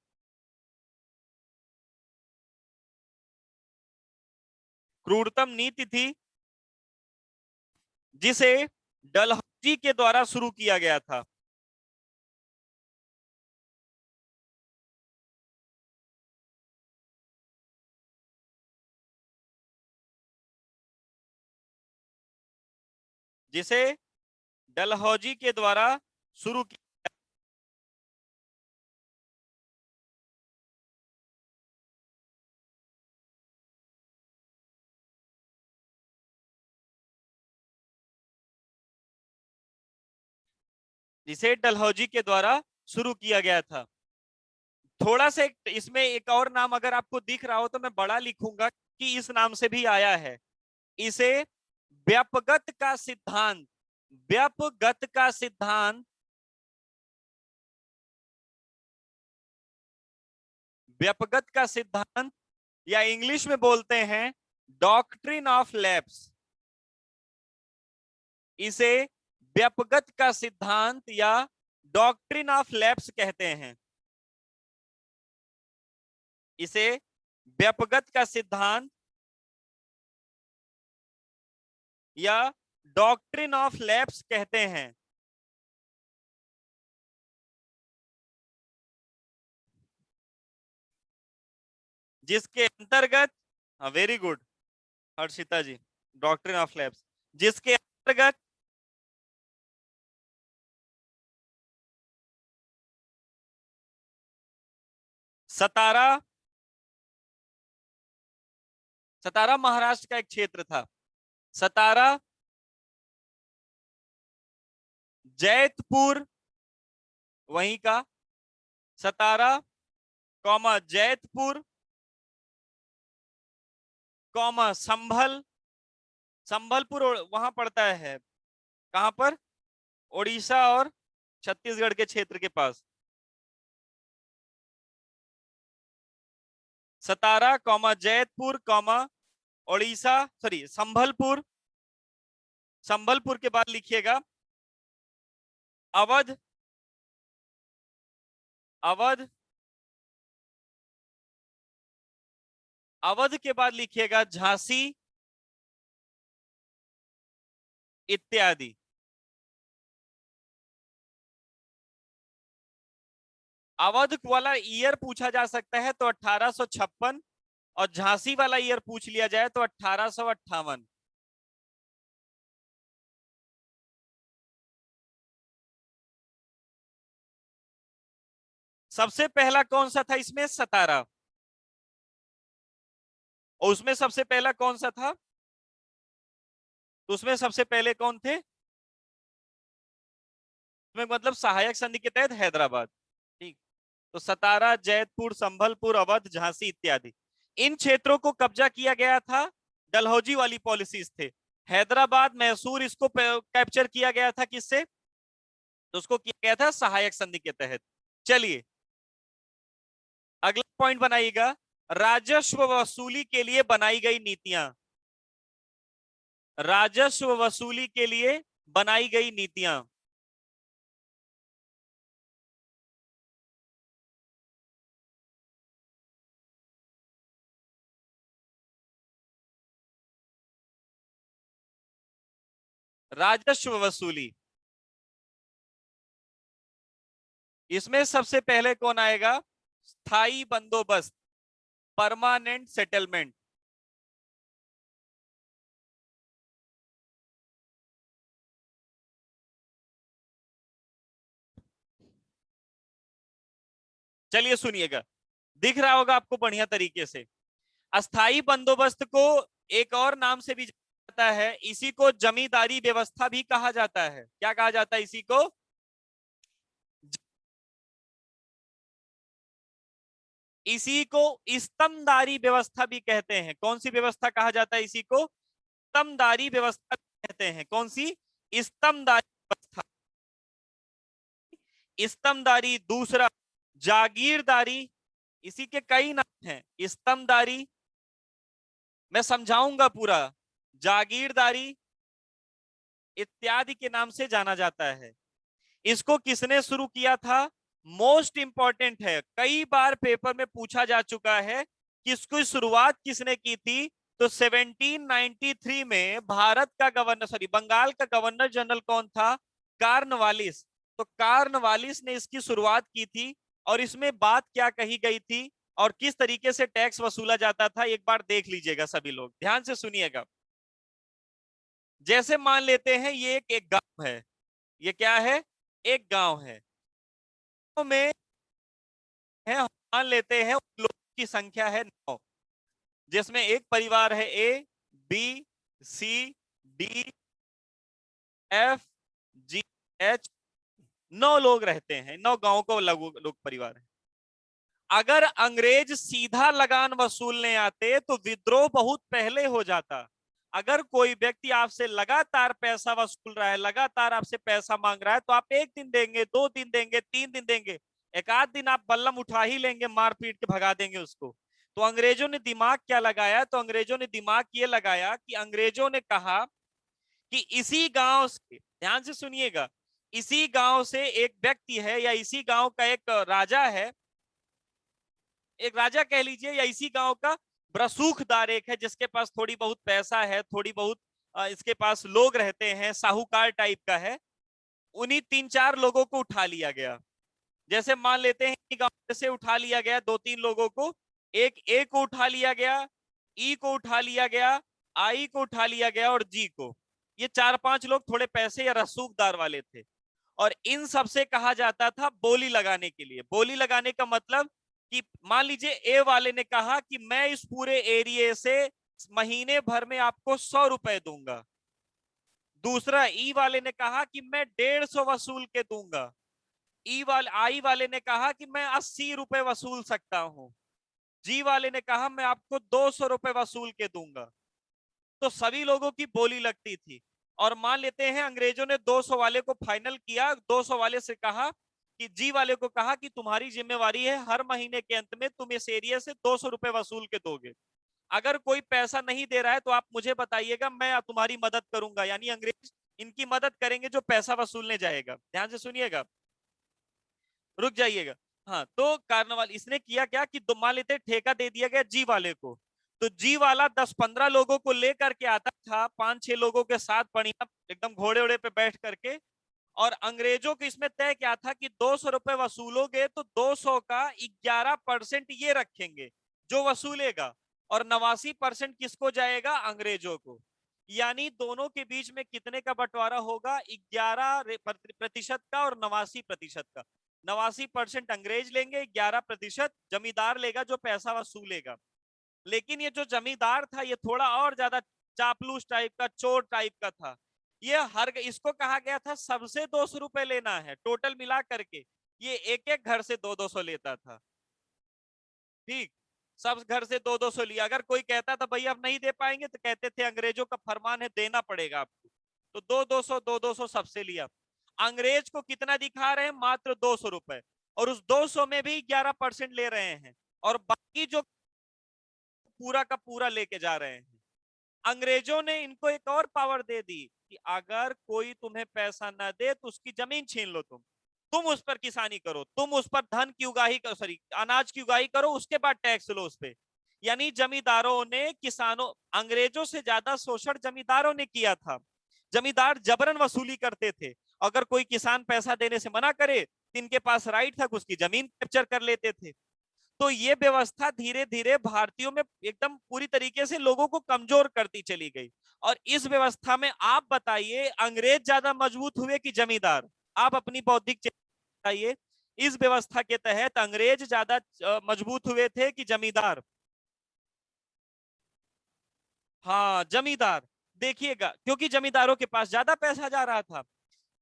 क्रूरतम नीति थी जिसे डलहौजी के द्वारा शुरू किया गया था। जिसे डलहौजी के द्वारा शुरू किया, जिसे डलहौजी के द्वारा शुरू किया गया था। थोड़ा सा इसमें एक और नाम अगर आपको दिख रहा हो तो मैं बड़ा लिखूंगा कि इस नाम से भी आया है। इसे व्यापगत का सिद्धांत, व्यापगत का सिद्धांत, व्यापगत का सिद्धांत या इंग्लिश में बोलते हैं डॉक्ट्रिन ऑफ लैप्स। इसे व्यापगत का सिद्धांत या डॉक्ट्रिन ऑफ लैप्स कहते हैं। इसे व्यापगत का सिद्धांत या डॉक्ट्रिन ऑफ लैप्स कहते हैं। जिसके अंतर्गत, very good Harshita ji, doctrine of lapse, जिसके अंतर्गत सतारा, सतारा महाराष्ट्र का एक क्षेत्र था। सतारा, जैतपुर वहीं का, सतारा कौमा जैतपुर कौमा संभल, संभलपुर वहां पड़ता है, कहां पर? ओडिशा और छत्तीसगढ़ के क्षेत्र के पास। Satara comma Jaitpur comma Odisha, sorry Sambalpur, Sambalpur के बाद लिखिएगा अवध, अवध, अवध के बाद लिखिएगा झांसी इत्यादि। अवध वाला ईयर पूछा जा सकता है तो 1856, और झांसी वाला ईयर पूछ लिया जाए तो 1858। सबसे पहला कौन सा था इसमें? सतारा। और उसमें सबसे पहला कौन सा था? तो उसमें सबसे पहले कौन थे? उसमें मतलब सहायक संधि के तहत हैदराबाद। ठीक। तो सतारा, जैतपुर, संभलपुर, अवध, झांसी इत्यादि, इन क्षेत्रों को कब्जा किया गया था। डलहौजी वाली पॉलिसीज थे। हैदराबाद, मैसूर, इसको कैप्चर किया गया था किससे? तो उसको किया गया था सहायक संधि के तहत। चलिए अगला पॉइंट बनाइएगा, राजस्व वसूली के लिए बनाई गई नीतियां। राजस्व वसूली के लिए बनाई गई नीतियां। राजस्व वसूली, इसमें सबसे पहले कौन आएगा? स्थायी बंदोबस्त, परमानेंट सेटलमेंट। चलिए सुनिएगा, दिख रहा होगा आपको बढ़िया तरीके से। अस्थाई बंदोबस्त को एक और नाम से भी जाता है, इसी को जमींदारी व्यवस्था भी कहा जाता है। क्या कहा जाता है इसी को? इसी को स्तंभदारी व्यवस्था भी कहते हैं। कौन सी व्यवस्था कहा जाता है इसी को? स्तंभदारी व्यवस्था कहते हैं। कौन सी? स्तंभदारी व्यवस्था। स्तंभदारी, दूसरा जागीरदारी, इसी के कई नाम हैं। स्तंभदारी मैं समझाऊंगा पूरा, जागीरदारी इत्यादि के नाम से जाना जाता है। इसको किसने शुरू किया था? मोस्ट इंपॉर्टेंट है, कई बार पेपर में पूछा जा चुका है कि इसकी शुरुआत किसने की थी। तो 1793 में भारत का गवर्नर, सॉरी बंगाल का गवर्नर जनरल कौन था? कार्नवालिस। तो कार्नवालिस ने इसकी शुरुआत की थी। और इसमें बात क्या कही गई थी और किस तरीके से टैक्स वसूला जाता था, एक बार देख लीजिएगा सभी लोग, ध्यान से सुनिएगा। जैसे मान लेते हैं ये एक गांव है, ये क्या है? एक गांव है। में है, मान लेते हैं लोगों की संख्या है 9, जिसमें एक परिवार है ए, बी, सी, डी, एफ, जी, एच। 9 लोग रहते हैं, 9 गांव को लोग परिवार है। अगर अंग्रेज सीधा लगान वसूलने आते तो विद्रोह बहुत पहले हो जाता। अगर कोई व्यक्ति आपसे लगातार पैसा वसूल रहा है, लगातार आपसे पैसा मांग रहा है, तो आप 1 दिन देंगे, 2 दिन देंगे, 3 दिन देंगे, एक आध दिन आप बल्लम उठा ही लेंगे, मार पीट के भगा देंगे उसको। तो अंग्रेजों ने दिमाग क्या लगाया? तो अंग्रेजों ने दिमाग ये लगाया कि अंग्रेजों ने कहा कि इसी गांव से, ध्यान से सुनिएगा, इसी गांव से एक व्यक्ति है या इसी गांव का एक राजा है, एक राजा कह लीजिए, या इसी गांव का ब्रसूखदार एक है जिसके पास थोड़ी बहुत पैसा है, थोड़ी बहुत इसके पास लोग रहते हैं, साहूकार टाइप का है। उन्हीं 3-4 लोगों को उठा लिया गया। जैसे मान लेते हैं गांव से उठा लिया गया 2-3 लोगों को, एक ए को उठा लिया गया, ई को उठा लिया गया, आई को उठा लिया गया और जी को। ये 4-5 लोग थोड़े पैसे या रसूखदार वाले थे। और इन सबसे कहा जाता था बोली लगाने के लिए। बोली लगाने का मतलब कि मान लीजिए ए वाले ने कहा कि मैं इस पूरे एरिया से महीने भर में आपको 100 रुपए दूंगा। दूसरा ई वाले ने कहा कि मैं 150 वसूल के दूंगा। आई वाले ने कहा कि मैं 80 रुपए वसूल सकता हूं। जी वाले ने कहा मैं आपको 200 रुपए वसूल के दूंगा। तो सभी लोगों की बोली लगती थी। और मान लेते हैं अंग्रेजों ने 200 वाले को फाइनल किया, 200 वाले से कहा कि जी वाले को कहा कि तुम्हारी जिम्मेवारी है, हर महीने के अंत में तुम इस एरिया से 200 रुपए वसूल के दोगे। अगर कोई पैसा नहीं दे रहा है तो आप मुझे बताइएगा, मैं तुम्हारी मदद करूंगा। यानी अंग्रेज इनकी मदद करेंगे जो पैसा वसूलने जाएगा। ध्यान से सुनिएगा, रुक जाइएगा। हाँ, तो कार्नवाल इसने किया क्या कि मान लेते ठेका दे दिया गया जी वाले को। तो जी वाला 10-15 लोगों को लेकर के आता था, 5-6 लोगों के साथ बढ़िया एकदम घोड़े ओड़े पे बैठ करके। और अंग्रेजों को इसमें तय क्या था कि 200 रुपए वसूलोगे तो 200 का 11% ये रखेंगे जो वसूलेगा, और 89% किसको जाएगा? अंग्रेजों को। यानी दोनों के बीच में कितने का बंटवारा होगा? 11% का और 89% का। 89% अंग्रेज लेंगे, 11% जमींदार लेगा जो पैसा वसूलेगा। लेकिन ये जो जमींदार था ये थोड़ा और ज्यादा चापलूस टाइप का, चोर टाइप का था। ये इसको कहा गया था सबसे 200 रुपए लेना है टोटल मिला करके। ये एक एक घर से 200-200 लेता था। ठीक, सब घर से 200-200 लिया। अगर कोई कहता था भैया आप नहीं दे पाएंगे, तो कहते थे अंग्रेजों का फरमान है देना पड़ेगा आपको। तो 200-200 सबसे लिया। अंग्रेज को कितना दिखा रहे हैं? मात्र 200 रुपए। और उस 200 में भी 11% ले रहे हैं, और बाकी जो पूरा का पूरा लेके जा रहे हैं। अंग्रेजों ने इनको एक और पावर दे दी कि अगर कोई तुम्हें पैसा ना दे तो उसकी जमीन छीन लो, तुम उस पर किसानी करो, तुम उस पर धन की उगाही करो, सॉरी अनाज की उगाही करो, उसके बाद टैक्स लो उस पे। यानी जमींदारों ने किसानों, अंग्रेजों से ज्यादा शोषण जमींदारों ने किया था। जमींदार जबरन वसूली करते थे। अगर कोई किसान पैसा देने से मना करे तो इनके पास राइट था, उसकी जमीन कैप्चर कर लेते थे। तो ये व्यवस्था धीरे धीरे भारतीयों में एकदम पूरी तरीके से लोगों को कमजोर करती चली गई। और इस व्यवस्था में आप बताइए अंग्रेज ज्यादा मजबूत हुए कि जमींदार? आप अपनी बौद्धिक बताइए, इस व्यवस्था के तहत अंग्रेज ज्यादा मजबूत हुए थे कि जमींदार? हाँ, जमींदार। देखिएगा, क्योंकि जमींदारों के पास ज्यादा पैसा जा रहा था।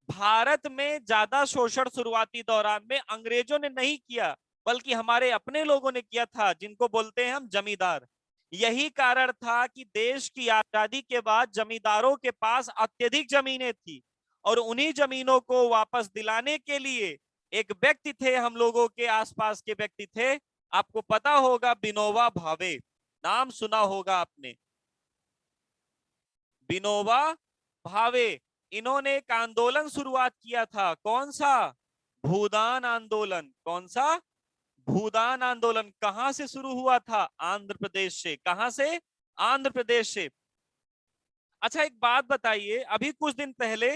भारत में ज्यादा शोषण शुरुआती दौरान में अंग्रेजों ने नहीं किया, बल्कि हमारे अपने लोगों ने किया था, जिनको बोलते हैं हम जमींदार। यही कारण था कि देश की आजादी के बाद जमींदारों के पास अत्यधिक जमीनें थी, और उन्हीं जमीनों को वापस दिलाने के लिए एक व्यक्ति थे, हम लोगों के आसपास के व्यक्ति थे, आपको पता होगा, विनोबा भावे। नाम सुना होगा आपने, विनोबा भावे। इन्होंने एक आंदोलन शुरुआत किया था, कौन सा? भूदान आंदोलन। कौन सा? भूदान आंदोलन। कहां से शुरू हुआ था? आंध्र प्रदेश से। कहां से? आंध्र प्रदेश से। अच्छा, एक बात बताइए, अभी कुछ दिन पहले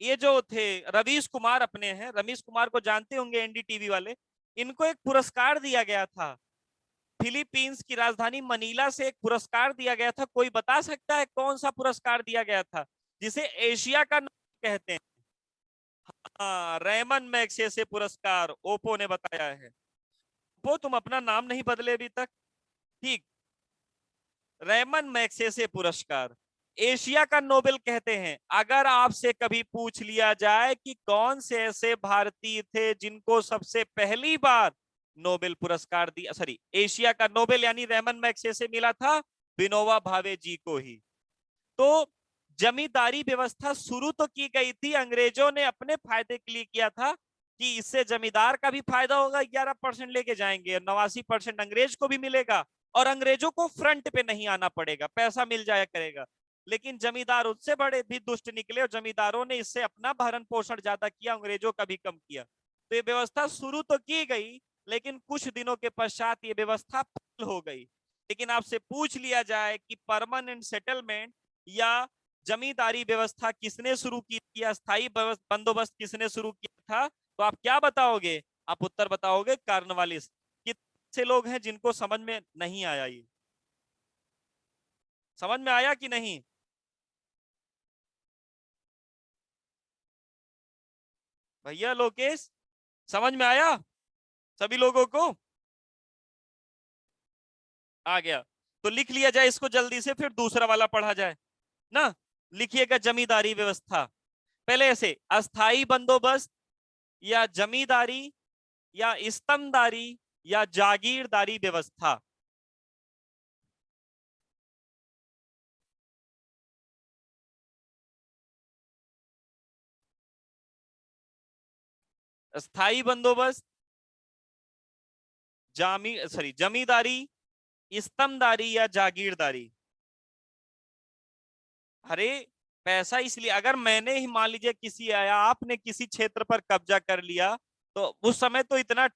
ये जो थे रवीश कुमार, अपने हैं, रवीश कुमार को जानते होंगे, एनडीटीवी वाले, इनको एक पुरस्कार दिया गया था, फिलीपींस की राजधानी मनीला से एक पुरस्कार दिया गया था। कोई बता सकता है कौन सा पुरस्कार दिया गया था, जिसे एशिया का नोबेल कहते हैं? हाँ, रेमन मैग्सेसे पुरस्कार, ओप्पो ने बताया है। वो तुम अपना नाम नहीं बदले अभी तक। ठीक, रेमन मैग्सेसे पुरस्कार एशिया का नोबेल कहते हैं। अगर आपसे कभी पूछ लिया जाए कि कौन से ऐसे भारतीय थे जिनको सबसे पहली बार नोबेल पुरस्कार दिया, सॉरी, एशिया का नोबेल यानी रेमन मैग्सेसे मिला था, विनोबा भावे जी को ही। तो जमींदारी व्यवस्था शुरू तो की गई थी, अंग्रेजों ने अपने फायदे के लिए किया था कि इससे जमींदार का भी फायदा होगा, 11% लेके जाएंगे, 89% अंग्रेज को भी मिलेगा, और अंग्रेजों को फ्रंट पे नहीं आना पड़ेगा, पैसा मिल जाया करेगा। लेकिन जमींदार उससे बड़े भी दुष्ट निकले, और जमींदारों ने इससे अपना भरण पोषण ज्यादा किया, अंग्रेजों का भी कम किया। तो ये व्यवस्था शुरू तो की गई, लेकिन कुछ दिनों के पश्चात ये व्यवस्था फेल हो गई। लेकिन आपसे पूछ लिया जाए कि परमानेंट सेटलमेंट या जमींदारी व्यवस्था किसने शुरू की थी, या स्थायी बंदोबस्त किसने शुरू किया था, तो आप क्या बताओगे? आप उत्तर बताओगे कार्नवालिस। कितने लोग हैं जिनको समझ में नहीं आया? ये समझ में आया कि नहीं? भैया लोकेश, समझ में आया सभी लोगों को? आ गया? तो लिख लिया जाए इसको जल्दी से, फिर दूसरा वाला पढ़ा जाए ना। लिखिएगा, जमींदारी व्यवस्था। पहले ऐसे, अस्थाई बंदोबस्त, या जमींदारी, या स्तंभदारी, या जागीरदारी व्यवस्था। स्थाई बंदोबस्त, जमींदारी, स्तंभदारी, या जागीरदारी। अरे, पैसा इसलिए, अगर मैंने ही मान लीजिए किसी आया, आपने किसी क्षेत्र पर कब्जा कर लिया, तो उस समय तो इतना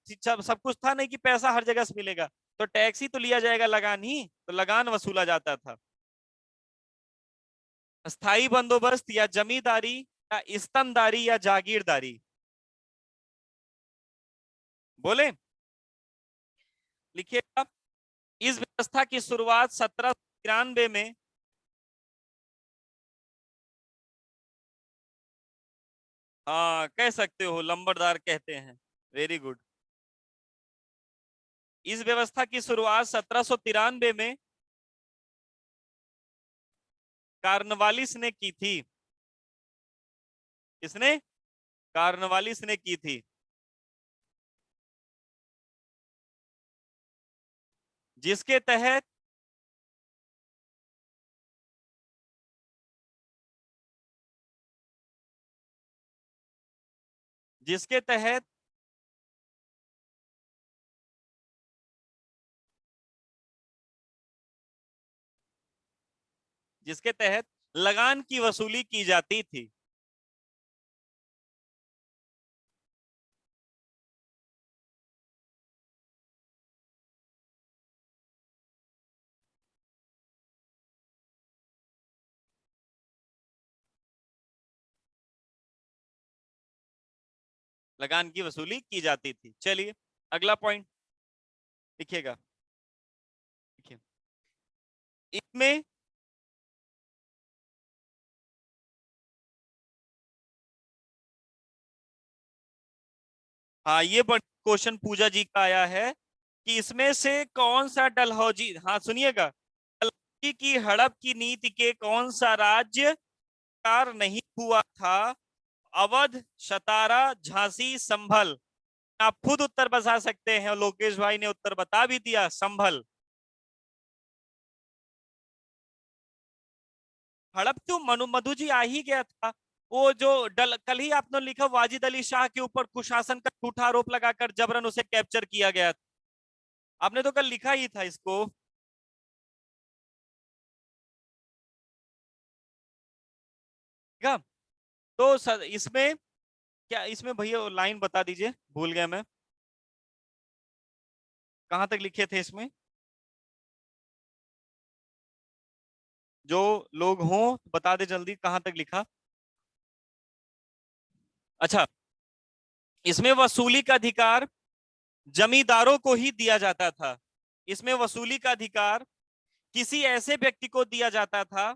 सब कुछ था नहीं कि पैसा हर जगह से मिलेगा, तो टैक्स ही तो लिया जाएगा, लगान ही तो, लगान वसूला जाता था। स्थाई बंदोबस्त, या जमींदारी, या स्तंभदारी, या जागीरदारी, बोले? लिखिएगा। इस व्यवस्था की शुरुआत 1793 में, हाँ कह सकते हो, लंबरदार कहते हैं। Very good. इस व्यवस्था की शुरुआत 1793 में कार्नवालिस ने की थी। किसने? कार्नवालिस ने की थी। जिसके तहत जिसके तहत जिसके तहत लगान की वसूली की जाती थी। लगान की वसूली की जाती थी। चलिए, अगला पॉइंट लिखिएगा। देखिए, इसमें हाँ, ये क्वेश्चन पूजा जी का आया है कि इसमें से कौन सा डलहौजी, हाँ सुनिएगा, डलहौजी की हड़प की नीति के कौन सा राज्य कार नहीं हुआ था? अवध, सतारा, झांसी, संभल। आप खुद उत्तर बता सकते हैं, लोकेश भाई ने उत्तर बता भी दिया, संभल। हड़प तो मधु जी आ ही गया था। वो जो कल ही आपने लिखा, वाजिद अली शाह के ऊपर कुशासन का झूठा आरोप लगाकर जबरन उसे कैप्चर किया गया था। आपने तो कल लिखा ही था इसको। ठीक है। तो सर इसमें क्या, इसमें भैया लाइन बता दीजिए, भूल गया मैं, कहां तक लिखे थे इसमें? जो लोग हों बता दे जल्दी, कहां तक लिखा? अच्छा, इसमें वसूली का अधिकार जमींदारों को ही दिया जाता था। इसमें वसूली का अधिकार किसी ऐसे व्यक्ति को दिया जाता था,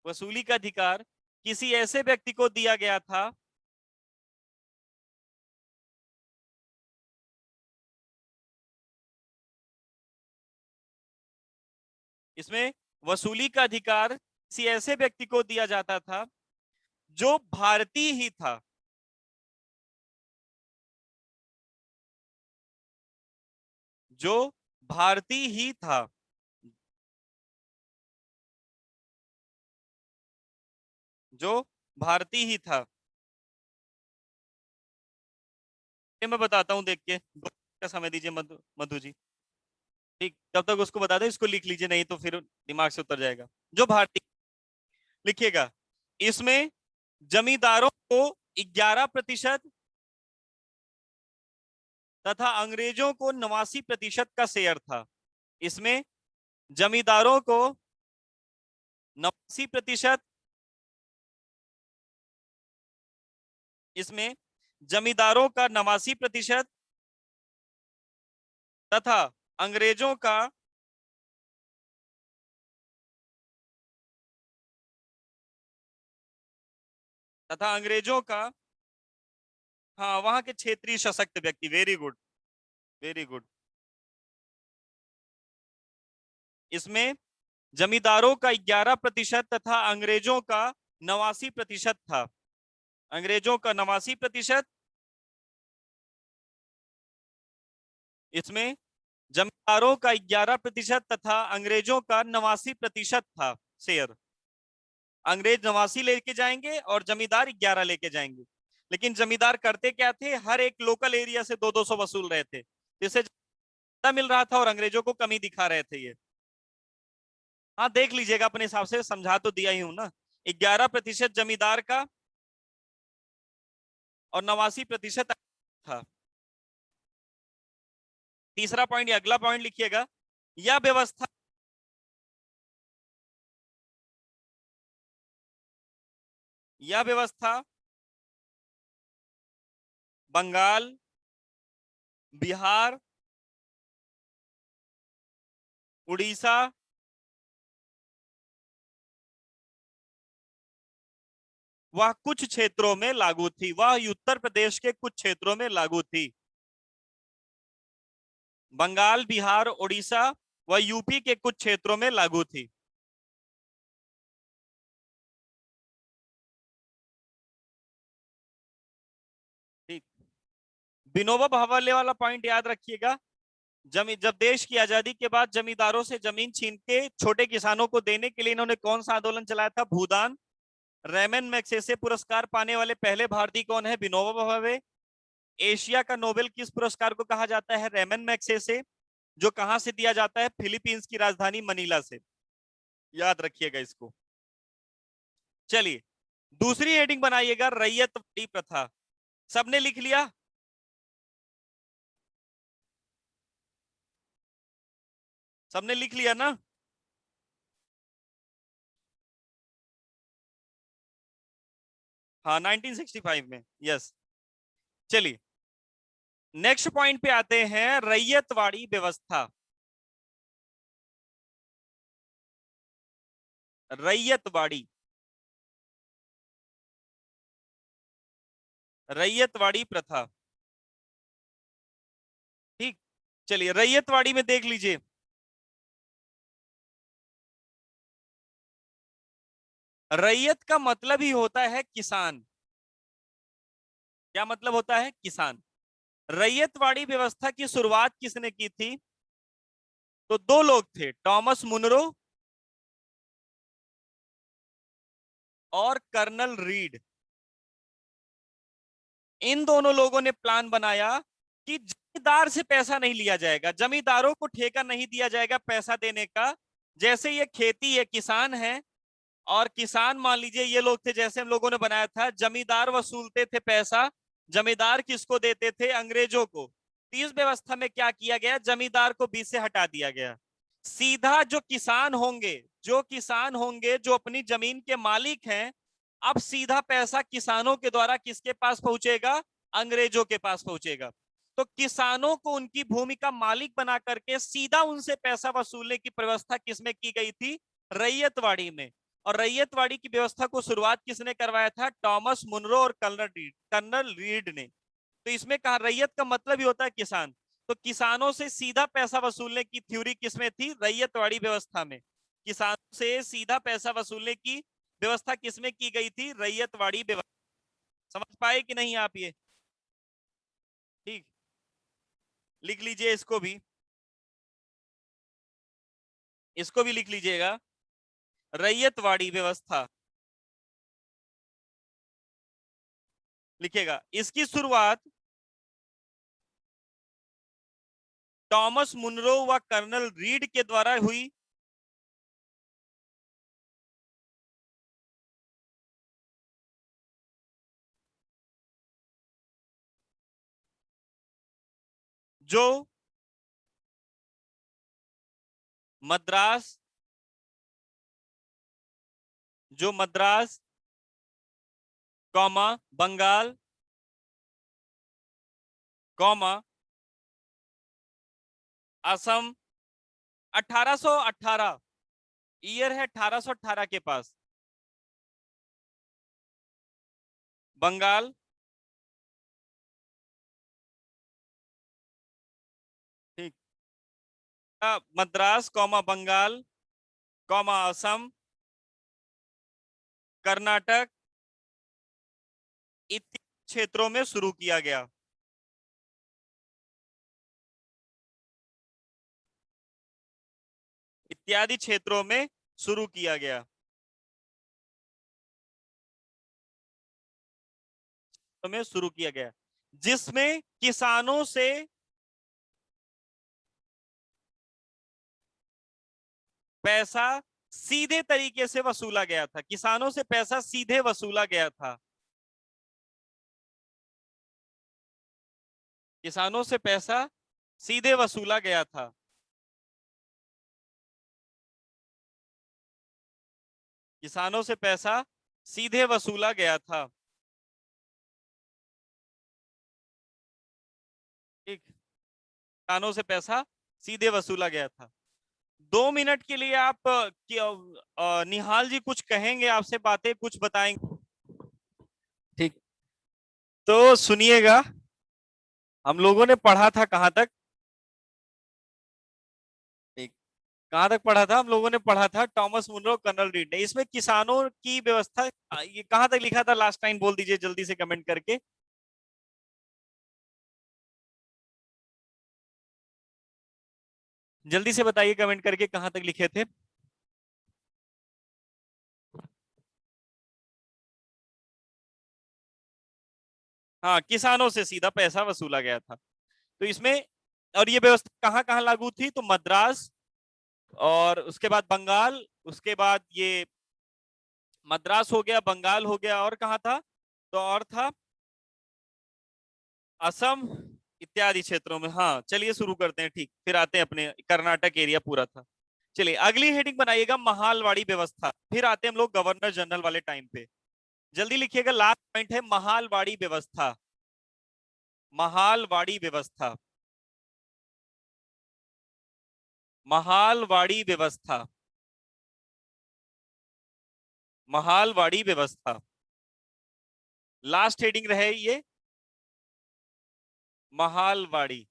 वसूली का अधिकार किसी ऐसे व्यक्ति को दिया गया था। इसमें वसूली का अधिकार किसी ऐसे व्यक्ति को दिया जाता था जो भारतीय ही था, जो भारतीय ही था, जो भारतीय ही था। ये मैं बताता हूं, देख के 2 मिनट का समय दीजिए मधु मधु जी। ठीक, तब तक उसको बता दो, इसको लिख लीजिए, नहीं तो फिर दिमाग से उतर जाएगा। जो भारतीय, लिखिएगा, इसमें जमींदारों को 11% तथा अंग्रेजों को 89% का शेयर था। इसमें जमींदारों को 89%, इसमें जमींदारों का 89% तथा अंग्रेजों का, तथा अंग्रेजों का, हाँ वहां के क्षेत्रीय सशक्त व्यक्ति, वेरी गुड, वेरी गुड। इसमें जमींदारों का 11% तथा अंग्रेजों का 89% था। अंग्रेजों का 89%, इसमें जमींदारों का 11% तथा अंग्रेजों का 89% था शेयर। अंग्रेज 89 लेके जाएंगे और जमींदार 11 लेके जाएंगे। लेकिन जमींदार करते क्या थे, हर एक लोकल एरिया से 200-200 वसूल रहे थे, जिससे ज्यादा मिल रहा था और अंग्रेजों को कमी दिखा रहे थे ये। हाँ देख लीजिएगा अपने हिसाब से, समझा तो दिया ही हूं ना। 11% जमींदार का और 89% था। तीसरा पॉइंट या अगला पॉइंट लिखिएगा, यह व्यवस्था, यह व्यवस्था बंगाल, बिहार, उड़ीसा, वह कुछ क्षेत्रों में लागू थी, वह उत्तर प्रदेश के कुछ क्षेत्रों में लागू थी। बंगाल, बिहार, उड़ीसा व यूपी के कुछ क्षेत्रों में लागू थी। ठीक, विनोबा भावे वाला पॉइंट याद रखिएगा। जब देश की आजादी के बाद जमींदारों से जमीन छीन के छोटे किसानों को देने के लिए इन्होंने कौन सा आंदोलन चलाया था? भूदान। रेमन मैग्सेसे पुरस्कार पाने वाले पहले भारतीय कौन है? विनोबा भावे। एशिया का नोबेल किस पुरस्कार को कहा जाता है? रेमन मैग्सेसे, जो कहां से दिया जाता है? फिलीपींस की राजधानी मनीला से। याद रखिएगा इसको। चलिए, दूसरी हेडिंग बनाइएगा, रैयतवाड़ी प्रथा। सबने लिख लिया? सबने लिख लिया ना? हाँ 1965 में, यस। चलिए, नेक्स्ट पॉइंट पे आते हैं, रैयतवाड़ी व्यवस्था। रैयतवाड़ी, रैयतवाड़ी प्रथा। ठीक, चलिए रैयतवाड़ी में देख लीजिए, रैयत का मतलब ही होता है किसान। क्या मतलब होता है? किसान। रैयतवाड़ी व्यवस्था की शुरुआत किसने की थी? तो दो लोग थे, टॉमस मुनरो और कर्नल रीड। इन दोनों लोगों ने प्लान बनाया कि जमींदार से पैसा नहीं लिया जाएगा, जमींदारों को ठेका नहीं दिया जाएगा पैसा देने का। जैसे ये खेती है, किसान है, और किसान मान लीजिए ये लोग थे, जैसे हम लोगों ने बनाया था, जमींदार वसूलते थे पैसा। जमींदार किसको देते थे? अंग्रेजों को। तो इस व्यवस्था में क्या किया गया? जमींदार को बीच से हटा दिया गया। सीधा जो किसान होंगे, जो किसान होंगे, जो अपनी जमीन के मालिक हैं, अब सीधा पैसा किसानों के द्वारा किसके पास पहुंचेगा? अंग्रेजों के पास पहुंचेगा। तो किसानों को उनकी भूमि का मालिक बना करके सीधा उनसे पैसा वसूलने की व्यवस्था किसमें की गई थी? रैयतवाड़ी में। और रैयतवाड़ी की व्यवस्था को शुरुआत किसने करवाया था? टॉमस मुनरो और कर्नल रीड ने। तो इसमें कहा रैयत का मतलब ही होता है किसान। तो किसानों से सीधा पैसा वसूलने की थ्योरी किसमें थी? रैयतवाड़ी व्यवस्था में। किसानों से सीधा पैसा वसूलने की व्यवस्था किसमें की गई थी? रैयतवाड़ी व्यवस्था। समझ पाए कि नहीं आप ये? ठीक, लिख लीजिए इसको भी, इसको भी लिख लीजिएगा, रैयतवाड़ी व्यवस्था लिखेगा। इसकी शुरुआत टॉमस मुनरो व कर्नल रीड के द्वारा हुई। जो मद्रास, जो Madras, comma Bengal, comma Assam, 1818, year है 1818 के पास, बंगाल, ठीक, मद्रास कौमा बंगाल कौमा असम, कर्नाटक इत्यादि क्षेत्रों में शुरू किया गया। इत्यादि क्षेत्रों में शुरू किया गया, तो में शुरू किया गया, जिसमें किसानों से पैसा सीधे तरीके से वसूला गया था। किसानों से पैसा सीधे वसूला गया था। किसानों से पैसा सीधे वसूला गया था। किसानों से पैसा सीधे वसूला गया था। ठीक, किसानों से पैसा सीधे वसूला गया था। 2 मिनट के लिए आप निहाल जी कुछ कहेंगे, आपसे बातें कुछ बताएंगे? ठीक, तो सुनिएगा, हम लोगों ने पढ़ा था कहां तक? ठीक, कहां तक पढ़ा था? हम लोगों ने पढ़ा था टॉमस मुनरो कर्नल रीड ने। इसमें किसानों की व्यवस्था, ये कहां तक लिखा था? लास्ट टाइम बोल दीजिए जल्दी से कमेंट करके। जल्दी से बताइए कमेंट करके कहां तक लिखे थे। हाँ, किसानों से सीधा पैसा वसूला गया था। तो इसमें, और ये व्यवस्था कहाँ कहाँ लागू थी? तो मद्रास, और उसके बाद बंगाल, उसके बाद ये मद्रास हो गया, बंगाल हो गया, और कहाँ था? तो और था असम इत्यादि क्षेत्रों में। हाँ, चलिए शुरू करते हैं। ठीक, फिर आते हैं अपने कर्नाटक एरिया पूरा था। चलिए अगली हेडिंग बनाइएगा, महालवाड़ी व्यवस्था। फिर आते हैं हम लोग गवर्नर जनरल वाले टाइम पे। जल्दी लिखिएगा, लास्ट पॉइंट है महालवाड़ी व्यवस्था। महालवाड़ी व्यवस्था, महालवाड़ी व्यवस्था, महालवाड़ी व्यवस्था, लास्ट हेडिंग रहे ये। महालवाड़ी।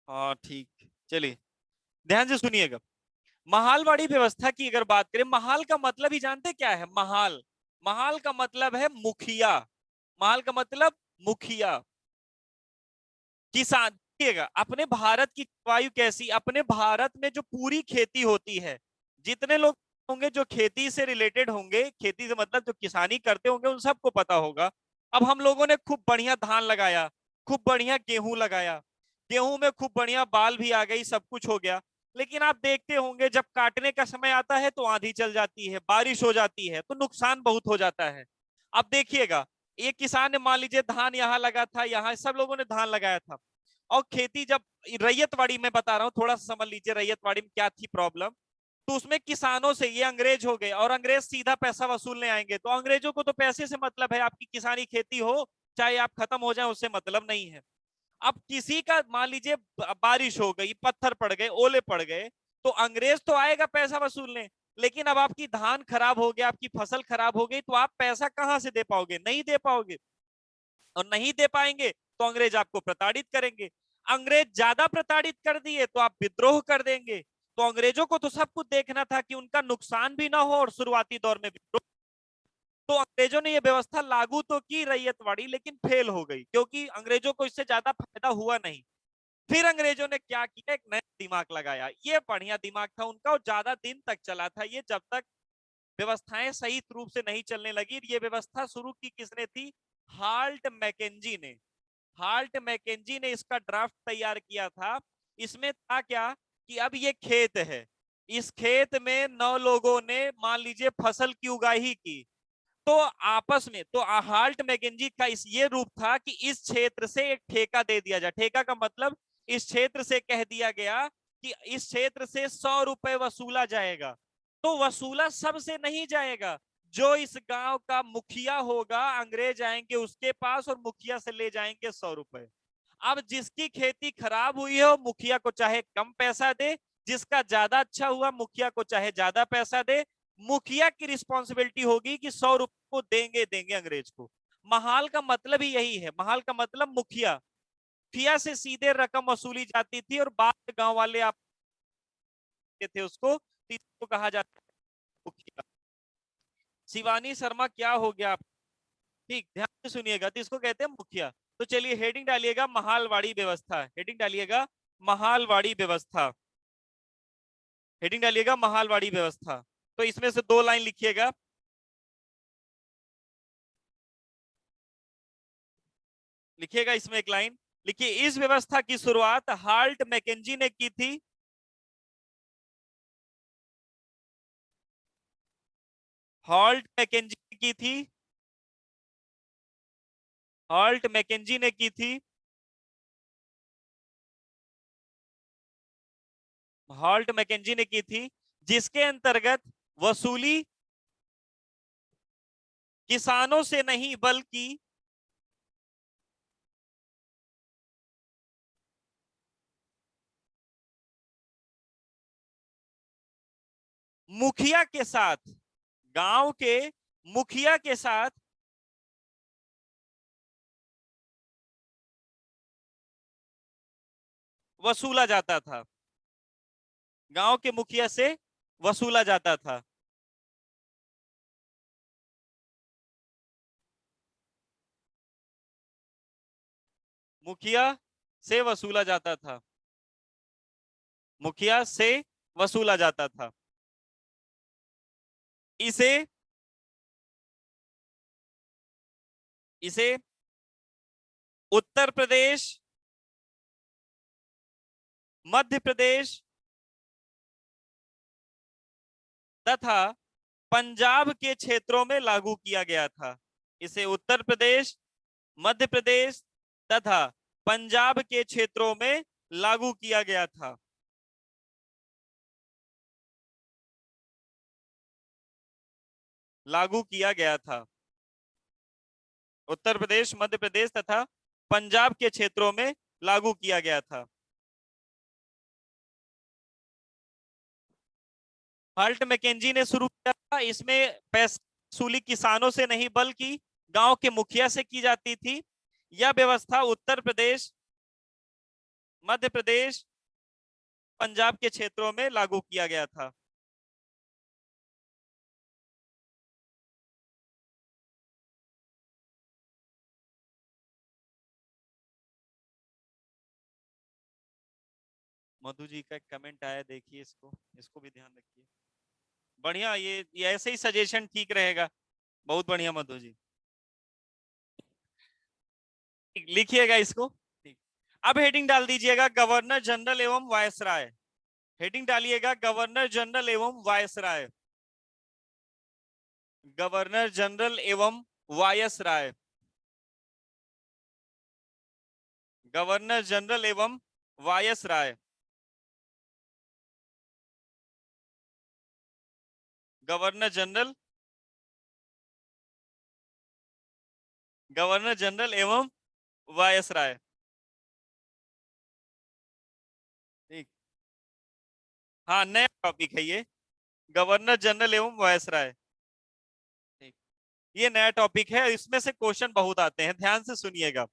हाँ ठीक, चलिए ध्यान से सुनिएगा। महालवाड़ी व्यवस्था की अगर बात करें, महाल का मतलब ही जानते क्या है? महाल, महाल का मतलब है मुखिया। महाल का मतलब मुखिया। किसान, देखिएगा अपने भारत की जलवायु कैसी, अपने भारत में जो पूरी खेती होती है, जितने लोग होंगे जो खेती से रिलेटेड होंगे, खेती से मतलब जो किसानी करते होंगे, उन सबको पता होगा। अब हम लोगों ने खूब बढ़िया धान लगाया, खूब बढ़िया गेहूं लगाया, गेहूं में खूब बढ़िया बाल भी आ गई, सब कुछ हो गया। लेकिन आप देखते होंगे जब काटने का समय आता है तो आंधी चल जाती है, बारिश हो जाती है, तो नुकसान बहुत हो जाता है। अब देखिएगा, एक किसान ने मान लीजिए धान यहाँ लगा था, यहाँ सब लोगों ने धान लगाया था, और खेती जब, रैयतवाड़ी में बता रहा हूँ, थोड़ा सा समझ लीजिए रैयतवाड़ी में क्या थी प्रॉब्लम। तो उसमें किसानों से, ये अंग्रेज हो गए और अंग्रेज सीधा पैसा वसूलने आएंगे, तो अंग्रेजों को तो पैसे से मतलब है, आपकी किसानी खेती हो चाहे आप खत्म हो जाए उससे मतलब नहीं है। अब किसी का मान लीजिए बारिश हो गई, पत्थर पड़ गए, ओले पड़ गए, तो अंग्रेज तो आएगा पैसा वसूलने, लेकिन अब आपकी धान खराब हो गया, आपकी फसल खराब हो गई, तो आप पैसा कहां से दे पाओगे? नहीं दे पाओगे। और नहीं दे पाएंगे तो अंग्रेज आपको प्रताड़ित करेंगे। अंग्रेज ज्यादा प्रताड़ित कर दिए तो आप विद्रोह कर देंगे। तो अंग्रेजों को तो सब कुछ देखना था कि उनका नुकसान भी ना हो और शुरुआती दौर में विद्रोह। तो अंग्रेजों ने यह व्यवस्था लागू तो की रैयतवाड़ी, लेकिन फेल हो गई, क्योंकि अंग्रेजों को इससे ज्यादा फायदा हुआ नहीं। फिर अंग्रेजों ने क्या किया, एक नया दिमाग लगाया, ये बढ़िया दिमाग था उनका और ज्यादा दिन तक चला था ये, जब तक व्यवस्थाएं सही रूप से नहीं चलने लगी। ये व्यवस्था शुरू की किसने थी? हाल्ट मैकेंजी ने। हाल्ट मैकेंजी ने इसका ड्राफ्ट तैयार किया था। इसमें था क्या कि अब ये खेत है, इस खेत में 9 लोगों ने मान लीजिए फसल की उगाही की, तो आपस में, तो हाल्ट मैकेंजी का इस ये रूप था कि इस क्षेत्र से एक ठेका दे दिया जाए। ठेका का मतलब, इस क्षेत्र से कह दिया गया कि इस क्षेत्र से 100 रुपए वसूला जाएगा। तो वसूला सबसे नहीं जाएगा, जो इस गांव का मुखिया होगा, अंग्रेज आएंगे उसके पास और मुखिया से ले जाएंगे 100 रुपए। अब जिसकी खेती खराब हुई है वो मुखिया को चाहे कम पैसा दे, जिसका ज्यादा अच्छा हुआ मुखिया को चाहे ज्यादा पैसा दे, मुखिया की रिस्पॉन्सिबिलिटी होगी कि 100 रुपए को देंगे देंगे अंग्रेज को। महाल का मतलब ही यही है, महाल का मतलब मुखिया। मुखिया से सीधे रकम वसूली जाती थी और बाद गांव वाले आप थे उसको, तो इसको कहा जाता है मुखिया। शिवानी शर्मा क्या हो गया आप? ठीक, ध्यान से सुनिएगा, तो इसको कहते हैं मुखिया। तो चलिए हेडिंग डालिएगा महालवाड़ी व्यवस्था, हेडिंग डालिएगा महालवाड़ी व्यवस्था, हेडिंग डालिएगा महालवाड़ी व्यवस्था। तो इसमें से 2 लाइन लिखिएगा। लिखिएगा इसमें एक लाइन लिखिए, इस व्यवस्था की शुरुआत हाल्ट मैकेंजी ने की थी। हाल्ट मैकेंजी ने की थी, हाल्ट मैकेंजी ने की थी, हाल्ट मैकेंजी ने की थी, जिसके अंतर्गत वसूली किसानों से नहीं बल्कि मुखिया के साथ, गांव के मुखिया के साथ वसूला जाता था, गांव के मुखिया से वसूला जाता था, मुखिया से वसूला जाता था, मुखिया से वसूला जाता था। इसे इसे उत्तर प्रदेश, मध्य प्रदेश तथा पंजाब के क्षेत्रों में लागू किया गया था। इसे उत्तर प्रदेश, मध्य प्रदेश तथा पंजाब के क्षेत्रों में लागू किया गया था। लागू किया गया था, उत्तर प्रदेश, मध्य प्रदेश तथा पंजाब के क्षेत्रों में लागू किया गया था। हल्ट मैकेंजी ने शुरू किया था। इसमें पैसा वसूली किसानों से नहीं बल्कि गांव के मुखिया से की जाती थी। यह व्यवस्था उत्तर प्रदेश, मध्य प्रदेश, पंजाब के क्षेत्रों में लागू किया गया था। मधु जी का एक कमेंट आया, देखिए इसको, इसको भी ध्यान रखिए। बढ़िया, ये ऐसे ही सजेशन ठीक रहेगा। बहुत बढ़िया मधु जी, लिखिएगा इसको। ठीक। अब हेडिंग डाल दीजिएगा गवर्नर जनरल एवं वायसराय। हेडिंग डालिएगा गवर्नर जनरल एवं वायसराय। गवर्नर जनरल एवं वायसराय। गवर्नर जनरल एवं viceroy. Governor general, governor general एवं वायसराय। ठीक। हाँ, नया टॉपिक है ये, गवर्नर जनरल एवं वायसराय। ठीक। ये नया टॉपिक है, इसमें से क्वेश्चन बहुत आते हैं, ध्यान से सुनिएगा।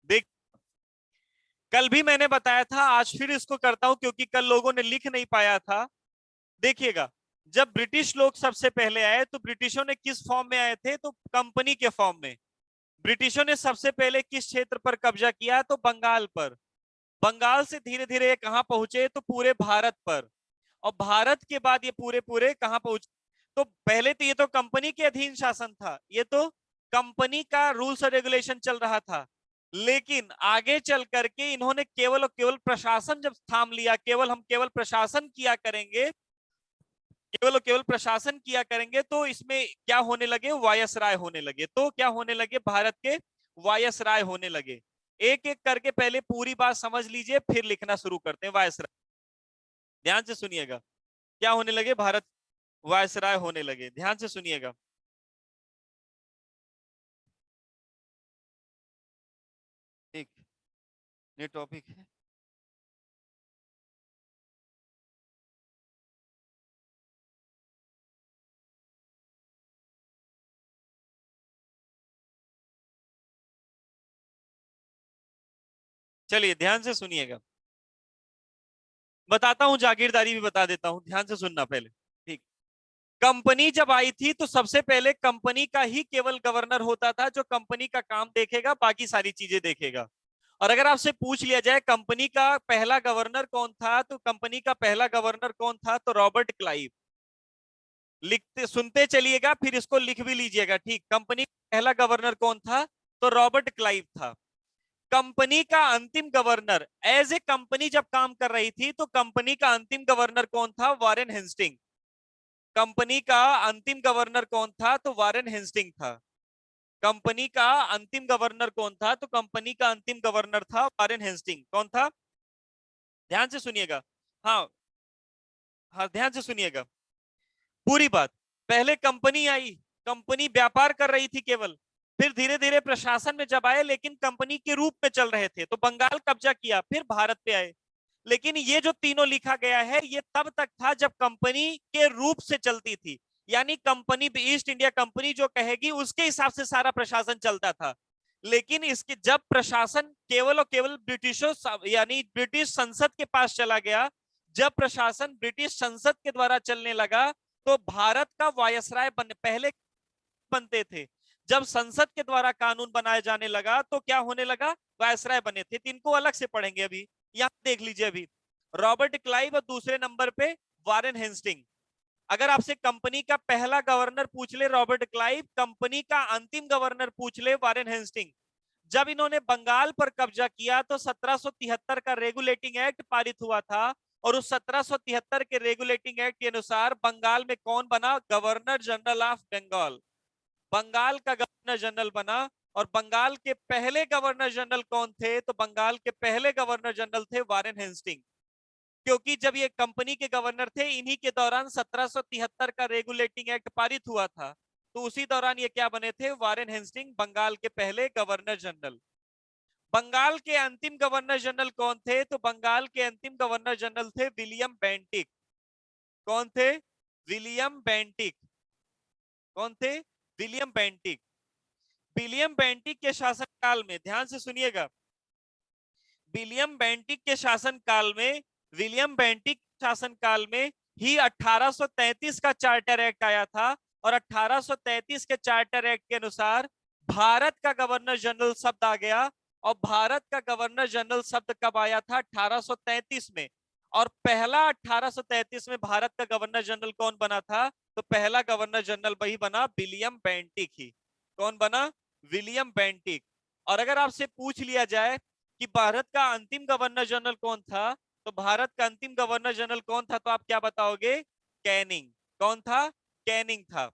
देख, कल भी मैंने बताया था, आज फिर इसको करता हूं क्योंकि कल लोगों ने लिख नहीं पाया था। देखिएगा, जब ब्रिटिश लोग सबसे पहले आए तो ब्रिटिशों ने किस फॉर्म में आए थे? तो कंपनी के फॉर्म में। ब्रिटिशों ने सबसे पहले किस क्षेत्र पर कब्जा किया? तो बंगाल पर। बंगाल से धीरे धीरे ये कहां पहुंचे? तो पूरे भारत पर। और भारत के बाद ये पूरे पूरे कहां पहुंचे? तो पहले तो ये तो कंपनी के अधीन शासन था, ये तो कंपनी का रूल्स और रेगुलेशन चल रहा था। लेकिन आगे चल करके इन्होंने केवल और केवल प्रशासन जब थाम लिया, केवल हम केवल प्रशासन किया करेंगे, केवल और केवल प्रशासन किया करेंगे, तो इसमें क्या होने लगे? वायसराय होने लगे। तो क्या होने लगे? भारत के वायसराय होने लगे। एक एक करके पहले पूरी बात समझ लीजिए, फिर लिखना शुरू करते हैं। वायसराय, ध्यान से सुनिएगा। क्या होने लगे? भारत वायसराय होने लगे, ध्यान से सुनिएगा। ठीक, ये टॉपिक है। चलिए ध्यान से सुनिएगा, बताता हूं, जागीरदारी भी बता देता हूं, ध्यान से सुनना पहले। ठीक। कंपनी जब आई थी तो सबसे पहले कंपनी का ही केवल गवर्नर होता था, जो कंपनी का काम देखेगा, बाकी सारी चीजें देखेगा। और अगर आपसे पूछ लिया जाए कंपनी का पहला गवर्नर कौन था, तो कंपनी का पहला गवर्नर कौन था? तो रॉबर्ट क्लाइव। लिखते सुनते चलिएगा, फिर इसको लिख भी लीजिएगा। ठीक, कंपनी का पहला गवर्नर कौन था? तो रॉबर्ट क्लाइव था। कंपनी का अंतिम गवर्नर, एज ए कंपनी जब काम कर रही थी तो कंपनी का अंतिम गवर्नर कौन था? Warren Hasting. कंपनी का अंतिम गवर्नर कौन था? तो वारेन हेस्टिंग था। कंपनी का अंतिम गवर्नर कौन था? तो कंपनी का अंतिम गवर्नर था वारेन हेस्टिंग। कौन था? ध्यान से सुनिएगा। हाँ, हाँ, ध्यान से सुनिएगा पूरी बात। पहले कंपनी आई, कंपनी व्यापार कर रही थी केवल। फिर धीरे धीरे प्रशासन में जब आए, लेकिन कंपनी के रूप में चल रहे थे, तो बंगाल कब्जा किया, फिर भारत पे आए। लेकिन ये जो तीनों लिखा गया है, ये तब तक था जब कंपनी के रूप से चलती थी। यानी कंपनी, ईस्ट इंडिया कंपनी जो कहेगी उसके हिसाब से सारा प्रशासन चलता था। लेकिन इसके जब प्रशासन केवल और केवल ब्रिटिशों, यानी ब्रिटिश संसद के पास चला गया, जब प्रशासन ब्रिटिश संसद के द्वारा चलने लगा, तो भारत का वायसराय पहले बनते थे। जब संसद के द्वारा कानून बनाया जाने लगा तो क्या होने लगा? वायसराय बने थे। तो इनको अलग से पढ़ेंगे अभी, यहां देख लीजिए अभी। रॉबर्ट क्लाइव और दूसरे नंबर पे वारेन हेस्टिंग। अगर आपसे कंपनी का पहला गवर्नर पूछ ले रॉबर्ट क्लाइव, कंपनी का अंतिम गवर्नर पूछ ले वारेन हेस्टिंग। जब इन्होंने बंगाल पर कब्जा किया तो 1773 का रेगुलेटिंग एक्ट पारित हुआ था। और उस 1773 के रेगुलेटिंग एक्ट के अनुसार बंगाल में कौन बना? Governor general of Bengal. Bengal का गवर्नर जनरल बना। और बंगाल के पहले गवर्नर जनरल कौन थे? तो बंगाल के पहले गवर्नर जनरल थे वारेन हेस्टिंग। क्योंकि जब ये कंपनी के गवर्नर थे, इन्हीं के दौरान 1773 का रेगुलेटिंग एक्ट पारित हुआ था। तो उसी दौरान ये क्या बने थे? वारेन हेस्टिंग, बंगाल के पहले गवर्नर जनरल। बंगाल के अंतिम गवर्नर जनरल कौन थे? तो बंगाल के अंतिम गवर्नर जनरल थे विलियम बेंटिक। कौन थे? William Bentinck. कौन थे? William Bentinck. विलियम बेंटिक के शासनकाल में, ध्यान से सुनिएगा, विलियम बेंटिक के शासनकाल में, विलियम बेंटिक शासनकाल में ही 1833 का चार्टर एक्ट आया था। और 1833 के चार्टर एक्ट के अनुसार भारत का गवर्नर जनरल शब्द आ गया। और भारत का गवर्नर जनरल शब्द कब आया था? 1833 में। और पहला 1833 में भारत का गवर्नर जनरल कौन बना था? तो पहला गवर्नर जनरल वही बना, विलियम बेंटिक ही। कौन बना? William Bentinck. और अगर आपसे पूछ लिया जाए कि भारत का अंतिम गवर्नर जनरल कौन था, तो भारत का अंतिम गवर्नर जनरल कौन था, तो आप क्या बताओगे? कैनिंग। कौन था? कैनिंग था।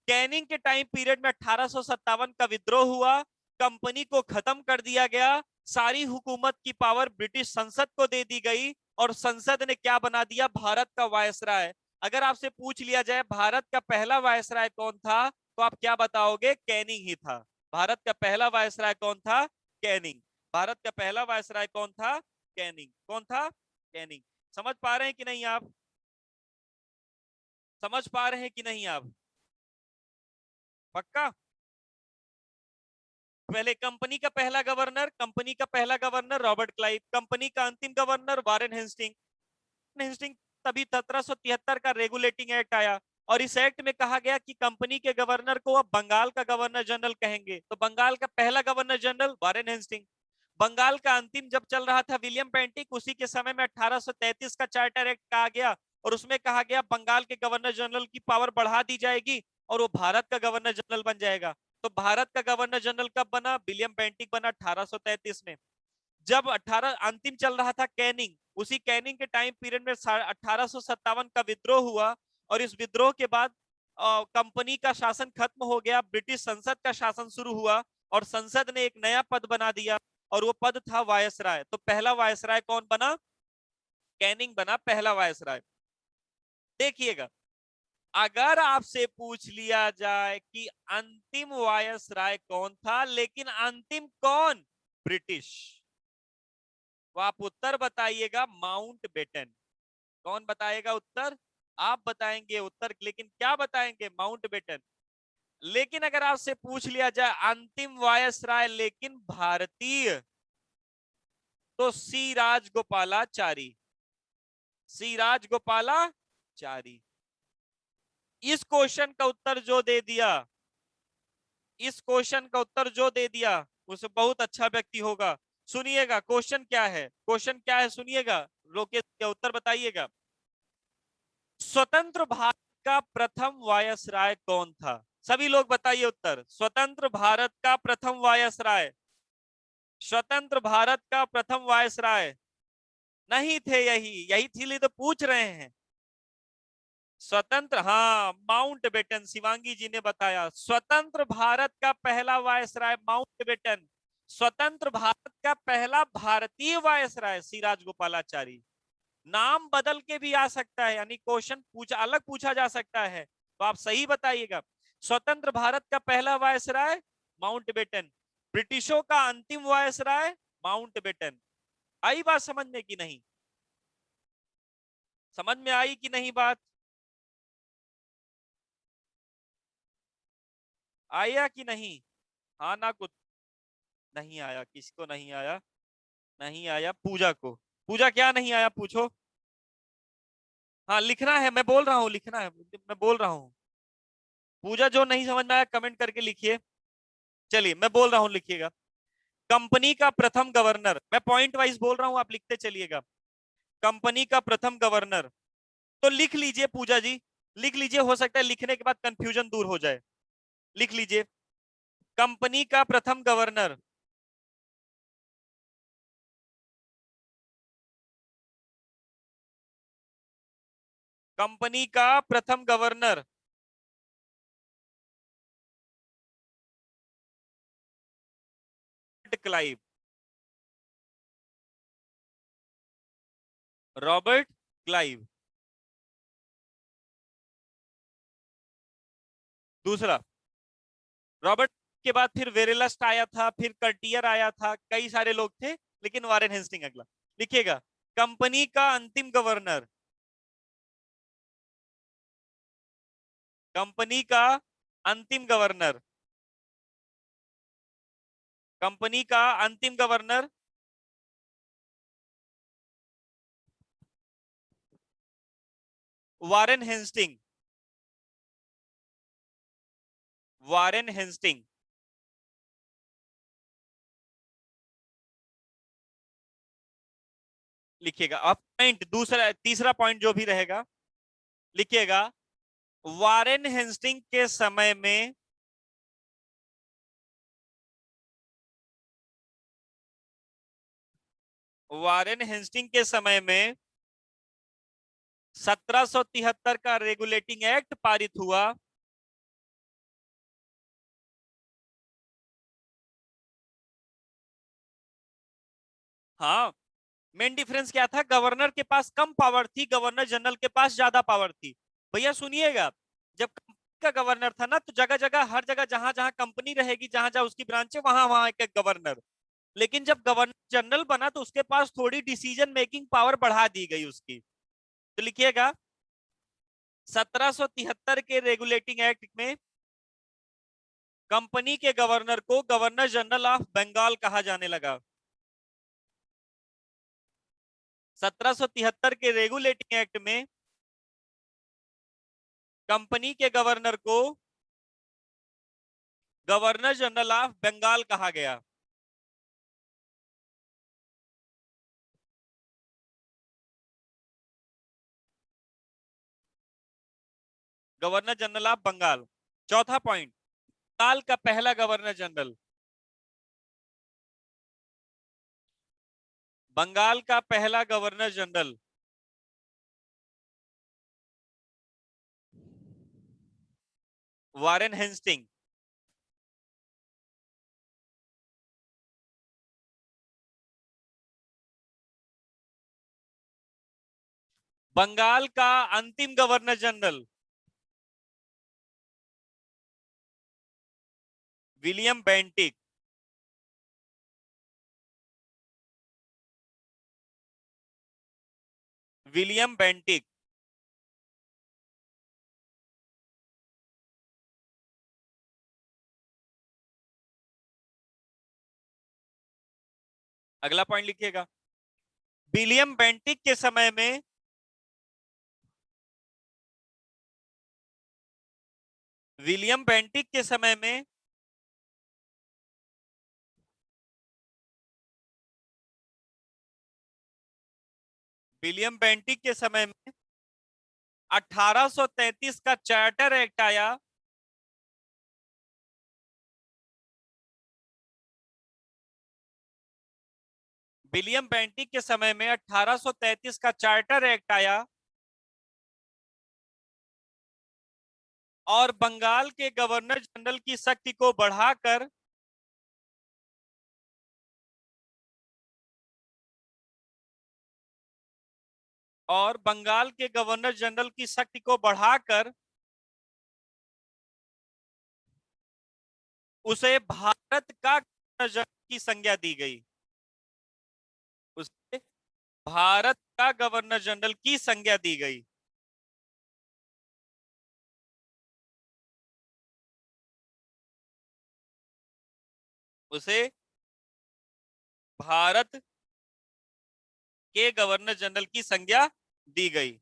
कैनिंग के टाइम पीरियड में 1857 का विद्रोह हुआ, कंपनी को खत्म कर दिया गया, सारी हुकूमत की पावर ब्रिटिश संसद को दे दी गई, और संसद ने क्या बना दिया? भारत का वायसराय। अगर आपसे पूछ लिया जाए भारत का पहला वायसराय कौन था, तो आप क्या बताओगे? कैनिंग ही था। भारत का पहला वायसराय कौन था? कैनिंग। भारत का पहला वायसराय कौन था? कैनिंग। कौन था? कैनिंग। समझ पा रहे हैं कि नहीं आप? समझ पा रहे हैं कि नहीं आप? पक्का? पहले कंपनी का पहला गवर्नर, कंपनी का पहला गवर्नर रॉबर्ट क्लाइव, कंपनी का अंतिम गवर्नर वारेन हेस्टिंग। हेस्टिंग तभी 1773 का रेगुलेटिंग एक्ट आया, और इस एक्ट में कहा गया कि कंपनी के गवर्नर को अब बंगाल का गवर्नर जनरल कहेंगे। तो बंगाल का पहला governor general Warren Hastings. Bengal का अंतिम जब चल रहा था विलियम पेंटिक, उसी के समय में 1833 का चार्टर एक्ट कहा गया, और उसमें कहा गया बंगाल के गवर्नर जनरल की पावर बढ़ा दी जाएगी और वो भारत का गवर्नर जनरल बन जाएगा। तो भारत का गवर्नर जनरल कब बना? विलियम पेंटिक बना 1833 में। जब 18 अंतिम चल रहा था कैनिंग, उसी कैनिंग के टाइम पीरियड में 1857 का विद्रोह हुआ, और इस विद्रोह के बाद कंपनी का शासन खत्म हो गया, ब्रिटिश संसद का शासन शुरू हुआ, और संसद ने एक नया पद बना दिया, और वो पद था वायसराय। तो पहला वायसराय कौन बना? कैनिंग बना पहला वायसराय। देखिएगा, अगर आपसे पूछ लिया जाए कि अंतिम वायसराय कौन था, लेकिन अंतिम कौन? ब्रिटिश, तो आप उत्तर बताइएगा माउंट बेटन। कौन बताएगा उत्तर? आप बताएंगे उत्तर, लेकिन क्या बताएंगे? Mountbatten. लेकिन अगर आपसे पूछ लिया जाए अंतिम वायसराय लेकिन भारतीय, तो सी राजगोपालाचारी। सी राजगोपालाचारी। इस क्वेश्चन का उत्तर जो दे दिया, इस क्वेश्चन का उत्तर जो दे दिया, उसे बहुत अच्छा व्यक्ति होगा। सुनिएगा क्वेश्चन क्या है, क्वेश्चन क्या है सुनिएगा, रोके क्या उत्तर बताइएगा। स्वतंत्र भारत का प्रथम वायसराय कौन था? सभी लोग बताइए उत्तर। स्वतंत्र भारत का प्रथम वायसराय, स्वतंत्र भारत का प्रथम वायसराय नहीं थे, यही यही इसीलिए तो पूछ रहे हैं। स्वतंत्र, हाँ, माउंट बेटन, शिवांगी जी ने बताया स्वतंत्र भारत का पहला वायसराय माउंट बेटन। स्वतंत्र भारत का पहला भारतीय वायसराय सी राजगोपालाचारी। नाम बदल के भी आ सकता है, यानी क्वेश्चन अलग पूछा जा सकता है, तो आप सही बताइएगा। स्वतंत्र भारत का पहला वायसराय माउंट बेटन, ब्रिटिशों का अंतिम वायसराय माउंट बेटन। आई बात समझ में कि नहीं? समझ में आई कि नहीं बात? आया कि नहीं? हाँ ना, कुछ नहीं आया, किसको नहीं आया? नहीं आया पूजा को। पूजा क्या नहीं आया पूछो? हाँ लिखना है, मैं बोल रहा हूँ, लिखना है, मैं बोल रहा हूँ। पूजा जो नहीं समझ में आया कमेंट करके लिखिए। चलिए मैं बोल रहा हूँ, लिखिएगा। कंपनी का प्रथम गवर्नर, मैं पॉइंट वाइज बोल रहा हूँ, आप लिखते चलिएगा। कंपनी का प्रथम गवर्नर, तो लिख लीजिए पूजा जी, लिख लीजिए, हो सकता है लिखने के बाद कंफ्यूजन दूर हो जाए। लिख लीजिए, कंपनी का प्रथम गवर्नर, कंपनी का प्रथम गवर्नर क्लाइव, रॉबर्ट क्लाइव। दूसरा, रॉबर्ट के बाद फिर वेरेलस्ट आया था, फिर कर्टियर आया था, कई सारे लोग थे, लेकिन वारेन हेस्टिंग अगला। लिखिएगा, कंपनी का अंतिम गवर्नर, कंपनी का अंतिम गवर्नर, कंपनी का अंतिम governor Warren Hastings, Warren Hastings. लिखिएगा अब पॉइंट, दूसरा तीसरा पॉइंट जो भी रहेगा लिखिएगा, वारेन हेस्टिंग के समय में वारेन हेस्टिंग के समय में 1773 का रेगुलेटिंग एक्ट पारित हुआ। हाँ, मेन डिफरेंस क्या था, गवर्नर के पास कम पावर थी, गवर्नर जनरल के पास ज्यादा पावर थी। भैया सुनिएगा, जब कंपनी का गवर्नर था ना, तो जगह जगह, हर जगह जहां जहां कंपनी रहेगी, जहां जहां उसकी ब्रांच है, वहां वहां एक गवर्नर। लेकिन जब गवर्नर जनरल बना तो उसके पास थोड़ी डिसीजन मेकिंग पावर बढ़ा दी गई उसकी। तो लिखिएगा, 1773 के रेगुलेटिंग एक्ट में कंपनी के गवर्नर को गवर्नर जनरल ऑफ बंगाल कहा जाने लगा। 1773 के रेगुलेटिंग एक्ट में कंपनी के गवर्नर को गवर्नर जनरल ऑफ बंगाल कहा गया। Governor general of Bengal. चौथा पॉइंट, बंगाल का पहला गवर्नर जनरल, बंगाल का पहला governor general Warren Hastings. Bengal का अंतिम governor general William Bentinck. William Bentinck. अगला पॉइंट लिखिएगा, विलियम बेंटिक के समय में विलियम बेंटिक के समय में विलियम बेंटिक के समय में 1833 का चार्टर एक्ट आया। विलियम बेंटिक के समय में 1833 का चार्टर एक्ट आया और बंगाल के गवर्नर जनरल की शक्ति को बढ़ाकर और बंगाल के गवर्नर जनरल की शक्ति को बढ़ाकर उसे भारत का गवर्नर जनरल की संज्ञा दी गई। उसे भारत का गवर्नर जनरल की संज्ञा दी गई। उसे भारत के गवर्नर जनरल की संज्ञा दी गई।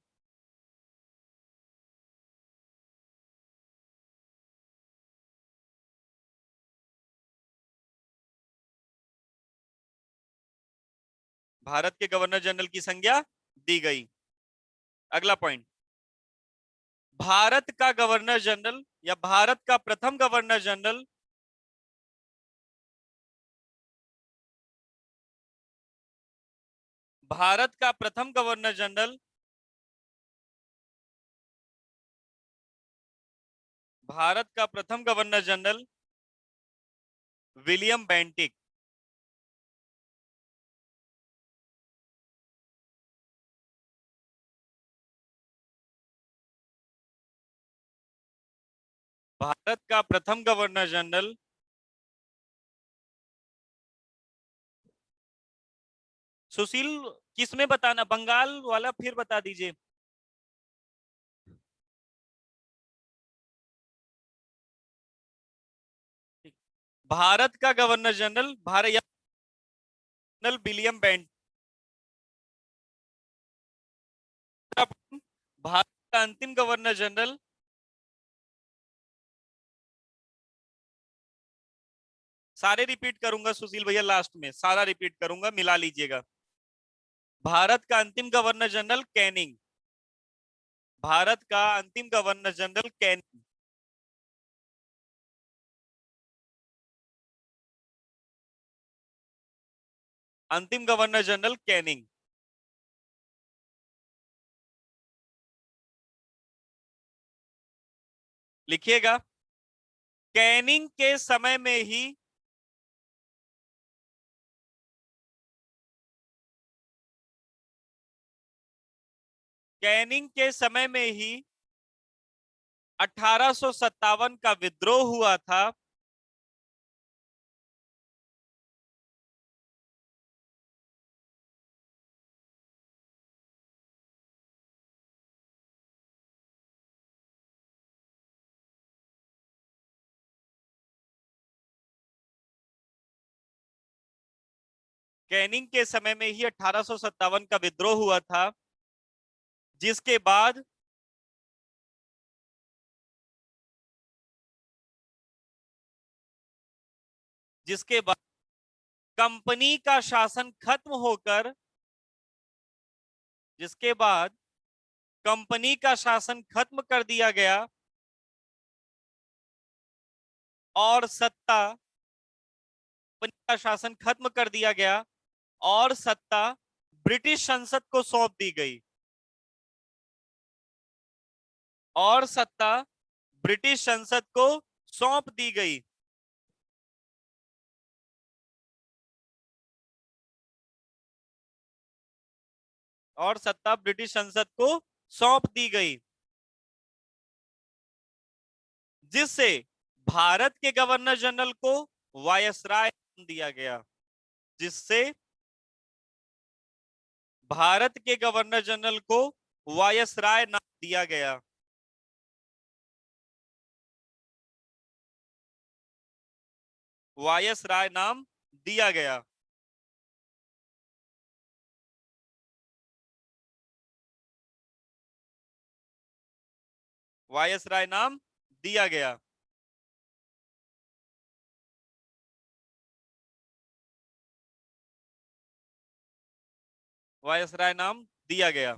भारत के गवर्नर जनरल की संज्ञा दी गई। अगला पॉइंट, भारत का गवर्नर जनरल या भारत का प्रथम गवर्नर जनरल भारत का प्रथम गवर्नर जनरल भारत का प्रथम governor general William Bentinck. Bharat का प्रथम गवर्नर जनरल सुशील, किसमें बताना, बंगाल वाला फिर बता दीजिए। भारत का governor general, Bharat general William bent. Bharat का अंतिम गवर्नर जनरल, सारे रिपीट करूंगा सुशील भैया, लास्ट में सारा रिपीट करूंगा, मिला लीजिएगा। भारत का अंतिम गवर्नर जनरल कैनिंग, भारत का अंतिम गवर्नर जनरल कैनिंग। अंतिम गवर्नर जनरल कैनिंग, लिखिएगा। कैनिंग के समय में ही, कैनिंग के समय में ही 1857 का विद्रोह हुआ था। कैनिंग के समय में ही 1857 का विद्रोह हुआ था, जिसके बाद जिसके बाद कंपनी का शासन खत्म होकर, जिसके बाद कंपनी का शासन खत्म कर दिया गया और सत्ता, कंपनी का शासन खत्म कर दिया गया और सत्ता ब्रिटिश संसद को सौंप दी गई, और सत्ता ब्रिटिश संसद को सौंप दी गई। और सत्ता ब्रिटिश संसद को सौंप दी गई, जिससे भारत के गवर्नर जनरल को वायसराय दिया गया, जिससे भारत के गवर्नर जनरल को वायसराय नाम दिया गया। वायसराय नाम दिया गया। वायसराय नाम दिया गया। वायसराय नाम दिया गया।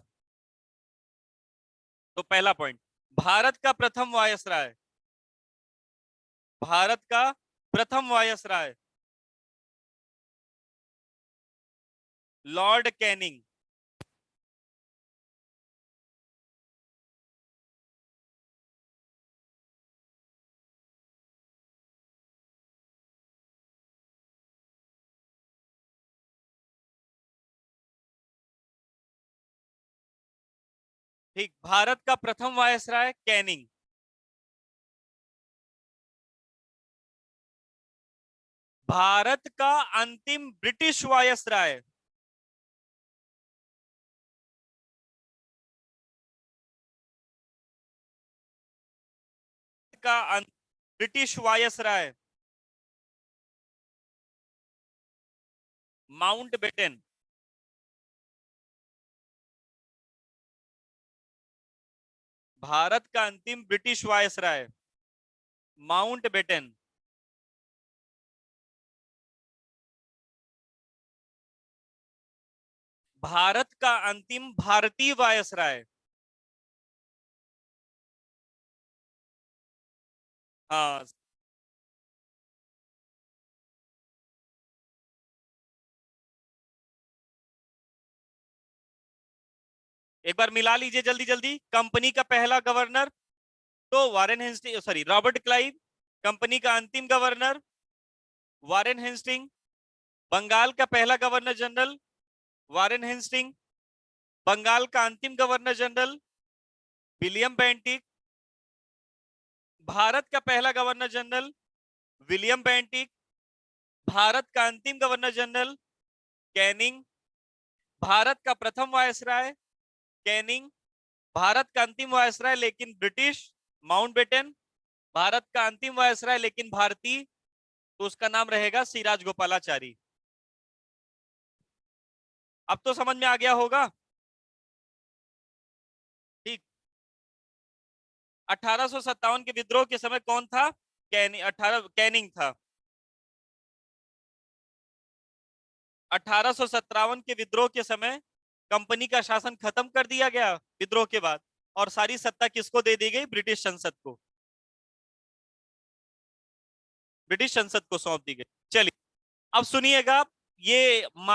तो पहला पॉइंट, भारत का प्रथम वायसराय, भारत का प्रथम वायसराय लॉर्ड कैनिंग। ठीक, भारत का प्रथम वायसराय कैनिंग। भारत का अंतिम ब्रिटिश वायसराय, का ब्रिटिश वायसराय माउंटबेटन। भारत का अंतिम ब्रिटिश वायसराय माउंटबेटन। भारत का अंतिम भारतीय वायसराय, हाँ, एक बार मिला लीजिए जल्दी जल्दी। कंपनी का पहला गवर्नर तो Warren Hastings, sorry, Robert Clive. Company का अंतिम गवर्नर वारेन हेस्टिंग। बंगाल का पहला governor general Warren Hastings. Bengal का अंतिम governor general William Bentinck. Bharat का पहला governor general William Bentinck. Bharat का अंतिम गवर्नर जनरल कैनिंग। भारत का प्रथम वायसराय कैनिंग, भारत का अंतिम वायसराय लेकिन ब्रिटिश माउंटबेटन, भारत का अंतिम वायसराय लेकिन भारतीय, तो उसका नाम रहेगा सिराज गोपालाचारी। अब तो समझ में आ गया होगा। ठीक। 1857 के विद्रोह के समय कौन था? कैनिंग था। 1857 के विद्रोह के समय कंपनी का शासन खत्म कर दिया गया विद्रोह के बाद, और सारी सत्ता किसको दे दी गई? ब्रिटिश संसद को। ब्रिटिश संसद को सौंप दी गई। चलिए अब सुनिएगा, ये माइक